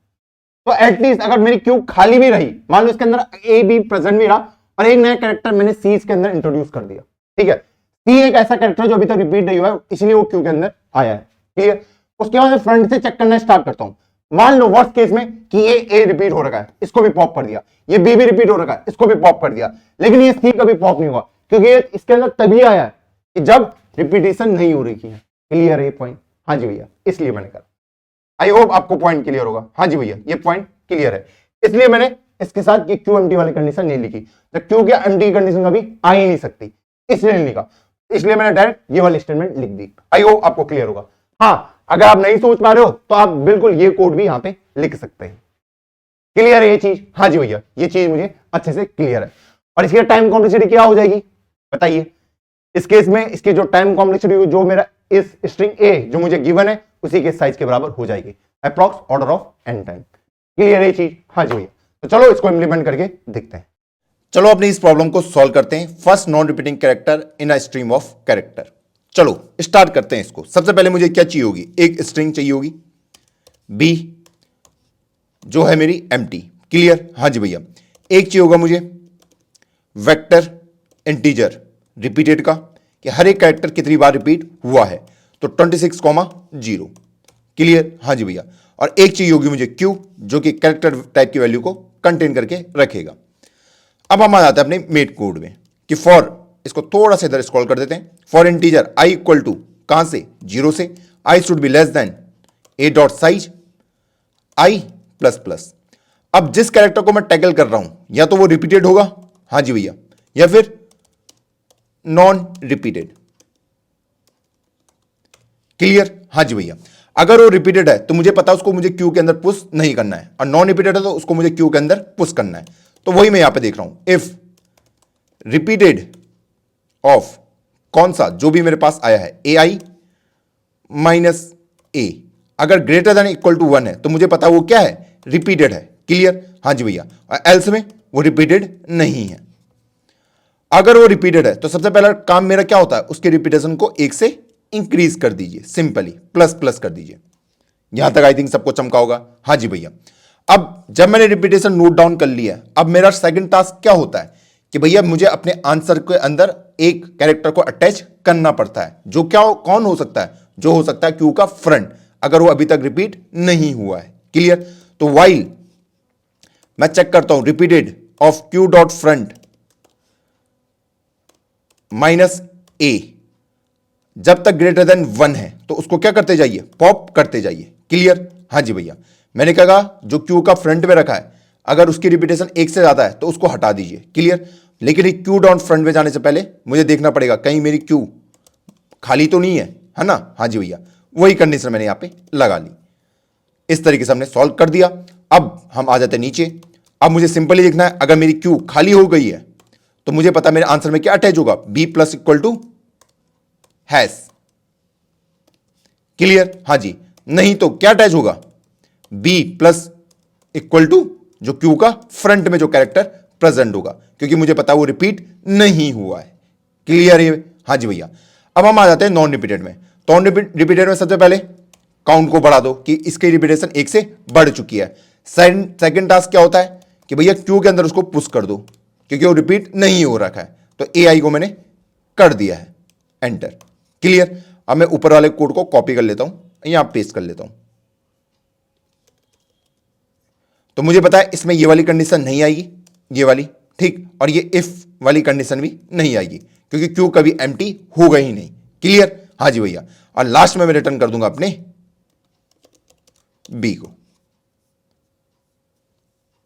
S1: तो एटलीस्ट अगर मेरी क्यू खाली भी रही, मान लो इसके अंदर ए बी प्रेजेंट भी रहा और एक नया कैरेक्टर मैंने सी इसके अंदर इंट्रोड्यूस कर दिया, ठीक है, सी एक ऐसा कैरेक्टर जो अभी तक रिपीट नहीं हुआ है इसलिए वो क्यू के अंदर आया है। क्लियर? उसके बाद फ्रंट से चेक करना स्टार्ट करता हूं। मान लो वर्स्ट केस में कि ये ए रिपीट हो रखा है, इसको भी पॉप कर दिया, ये बी भी रिपीट हो रखा है, इसको भी पॉप कर दिया, लेकिन ये सी कभी पॉप नहीं हुआ क्योंकि ये इसके अंदर तभी आया है कि जब रिपीटेशन नहीं हो रही है। क्लियर है ये पॉइंट? हाँ जी भैया, इसलिए मैंने कहा, आई होप आपको पॉइंट क्लियर होगा। हाँ जी भैया, ये पॉइंट क्लियर है, इसलिए मैंने इसके साथ ये क्यू एम्प्टी वाली कंडीशन नहीं लिखी, तो क्यू के एम्प्टी कंडीशन कभी आ ही नहीं सकती, इसलिए नहीं लिखा, इसलिए मैंने डायरेक्ट ये वाली स्टेटमेंट लिख दी। आई होप आपको क्लियर होगा। हाँ, अगर आप नहीं सोच पा रहे हो तो आप बिल्कुल ये कोड भी यहां पे लिख सकते हैं। क्लियर है ये चीज? हाँ जी भैया, ये चीज मुझे अच्छे से क्लियर है। और इसकी टाइम कॉम्प्लेक्सिटी क्या हो जाएगी बताइए? इस केस में इसकी जो टाइम कॉम्प्लेक्सिटी जो मेरा इस स्ट्रिंग ए जो मुझे गिवन है उसी के साइज के बराबर हो जाएगी, approx order of n time. Clear है ये चीज? हाँ जी भैया। तो चलो इसको इंप्लीमेंट करके देखते हैं।
S2: चलो अपनी इस प्रॉब्लम को सॉल्व करते हैं। First non repeating character in a stream of character. चलो स्टार्ट करते हैं इसको। सबसे पहले मुझे क्या चाहिए होगी? एक स्ट्रिंग चाहिए होगी बी जो है मेरी एम्प्टी। क्लियर? हाँ जी भैया। एक चाहिए होगा मुझे वेक्टर इंटीजर रिपीटेड का, कि हर एक कैरेक्टर कितनी बार रिपीट हुआ है, तो 26,0। क्लियर? हाँ जी भैया। और एक चाहिए होगी मुझे क्यू जो कि कैरेक्टर टाइप की वैल्यू को कंटेन करके रखेगा। अब हम आ जाते हैं अपने मेट कोड में कि फॉर, इसको थोड़ा सा इधर स्क्रॉल कर देते हैं, for integer i equal to कहां से? 0 से। I should be less than a dot size i plus plus. अब जिस कैरेक्टर को मैं टैकल कर रहा हूं या तो वो रिपीटेड होगा, हाँ जी भैया, या फिर नॉन रिपीटेड। क्लियर? हाँ जी भैया, अगर वो रिपीटेड है तो मुझे पता है उसको मुझे क्यू के अंदर पुश नहीं करना है, और नॉन रिपीटेड है तो उसको मुझे क्यू के अंदर पुश करना है। तो वही मैं यहां पे देख रहा हूं, इफ रिपीटेड ऑफ कौन सा, जो भी मेरे पास आया है ए आई माइनस ए, अगर ग्रेटर देन इक्वल टू 1 है तो मुझे पता है वो क्या है, रिपीटेड है। क्लियर? हाँ जी भैया, और एल्स में वो रिपीटेड नहीं है। अगर वो रिपीटेड है तो सबसे पहला काम मेरा क्या होता है, उसके रिपीटेशन को 1 से इंक्रीज कर दीजिए, सिंपली प्लस प्लस कर दीजिए। यहां तक आई थिंक सबको चमका होगा। हाँ जी भैया, अब जब मैंने रिपीटेशन नोट डाउन कर लिया, अब मेरा सेकंड टास्क क्या होता है कि भैया मुझे अपने आंसर के अंदर एक कैरेक्टर को अटैच करना पड़ता है, जो क्या कौन हो सकता है, जो हो सकता है क्यू का फ्रंट, अगर वो अभी तक रिपीट नहीं हुआ है। क्लियर? तो वाइल मैं चेक करता हूं repeated of Q dot front minus A, जब तक ग्रेटर देन 1 है तो उसको क्या करते जाइए, पॉप करते जाइए। क्लियर? हाँ जी भैया, मैंने कहा जो क्यू का फ्रंट में रखा है अगर उसकी रिपीटेशन 1 से ज्यादा है तो उसको हटा दीजिए। क्लियर? लेकिन क्यू डॉट फ्रंट में जाने से पहले मुझे देखना पड़ेगा कहीं मेरी क्यू खाली तो नहीं है ना। हाँ जी भैया, वही कंडीशन मैंने यहां पे लगा ली। इस तरीके से हमने सॉल्व कर दिया। अब हम आ जाते हैं नीचे। अब मुझे सिंपली देखना है, अगर मेरी क्यू खाली हो गई है तो मुझे पता मेरे आंसर में क्या अटैच होगा, b plus equal to hash. Clear? हाँ जी, नहीं तो क्या अटैच होगा, बी प्लस इक्वल टू जो क्यू का फ्रंट में जो कैरेक्टर प्रेजेंट होगा, क्योंकि मुझे पता वो रिपीट नहीं हुआ है। क्लियर है? हाँ जी भैया, अब हम आ जाते हैं नॉन रिपीटेड में। तो नॉन रिपीटेड में सबसे पहले काउंट को बढ़ा दो कि इसकी रिपीटेशन 1 से बढ़ चुकी है। सेकंड टास्क क्या होता है कि भैया क्यू के अंदर उसको पुश कर दो, क्योंकि वो रिपीट नहीं हो रखा है। तो ए आई को मैंने कर दिया है एंटर। क्लियर? अब मैं ऊपर वाले कोड को कॉपी कर लेता हूं, यहां पेस्ट कर लेता हूं। तो मुझे पता है इसमें ये वाली कंडीशन नहीं आएगी, ये वाली, ठीक, और ये इफ वाली कंडीशन भी नहीं आएगी, क्योंकि क्यू कभी एम्प्टी होगा ही नहीं। क्लियर? हाँ जी भैया, और लास्ट में मैं रिटर्न कर दूंगा अपने बी को।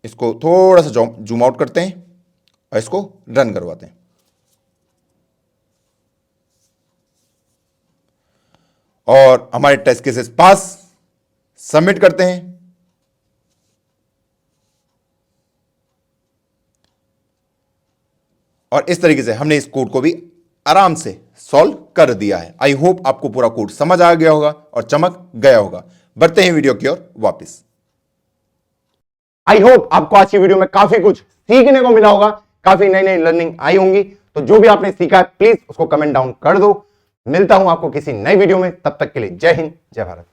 S2: इसको थोड़ा सा जूम आउट करते हैं और इसको रन करवाते हैं। और हमारे टेस्ट केसेस पास, सबमिट करते हैं। और इस तरीके से हमने इस कोड को भी आराम से सॉल्व कर दिया है। आई होप आपको पूरा कोड समझ आ गया होगा और चमक गया होगा। बढ़ते हैं वीडियो की ओर वापस।
S1: आई होप आपको आज की वीडियो में काफी कुछ सीखने को मिला होगा, काफी नई नई लर्निंग आई होंगी। तो जो भी आपने सीखा है प्लीज उसको कमेंट डाउन कर दो। मिलता हूं आपको किसी नई वीडियो में, तब तक के लिए जय हिंद, जय भारत।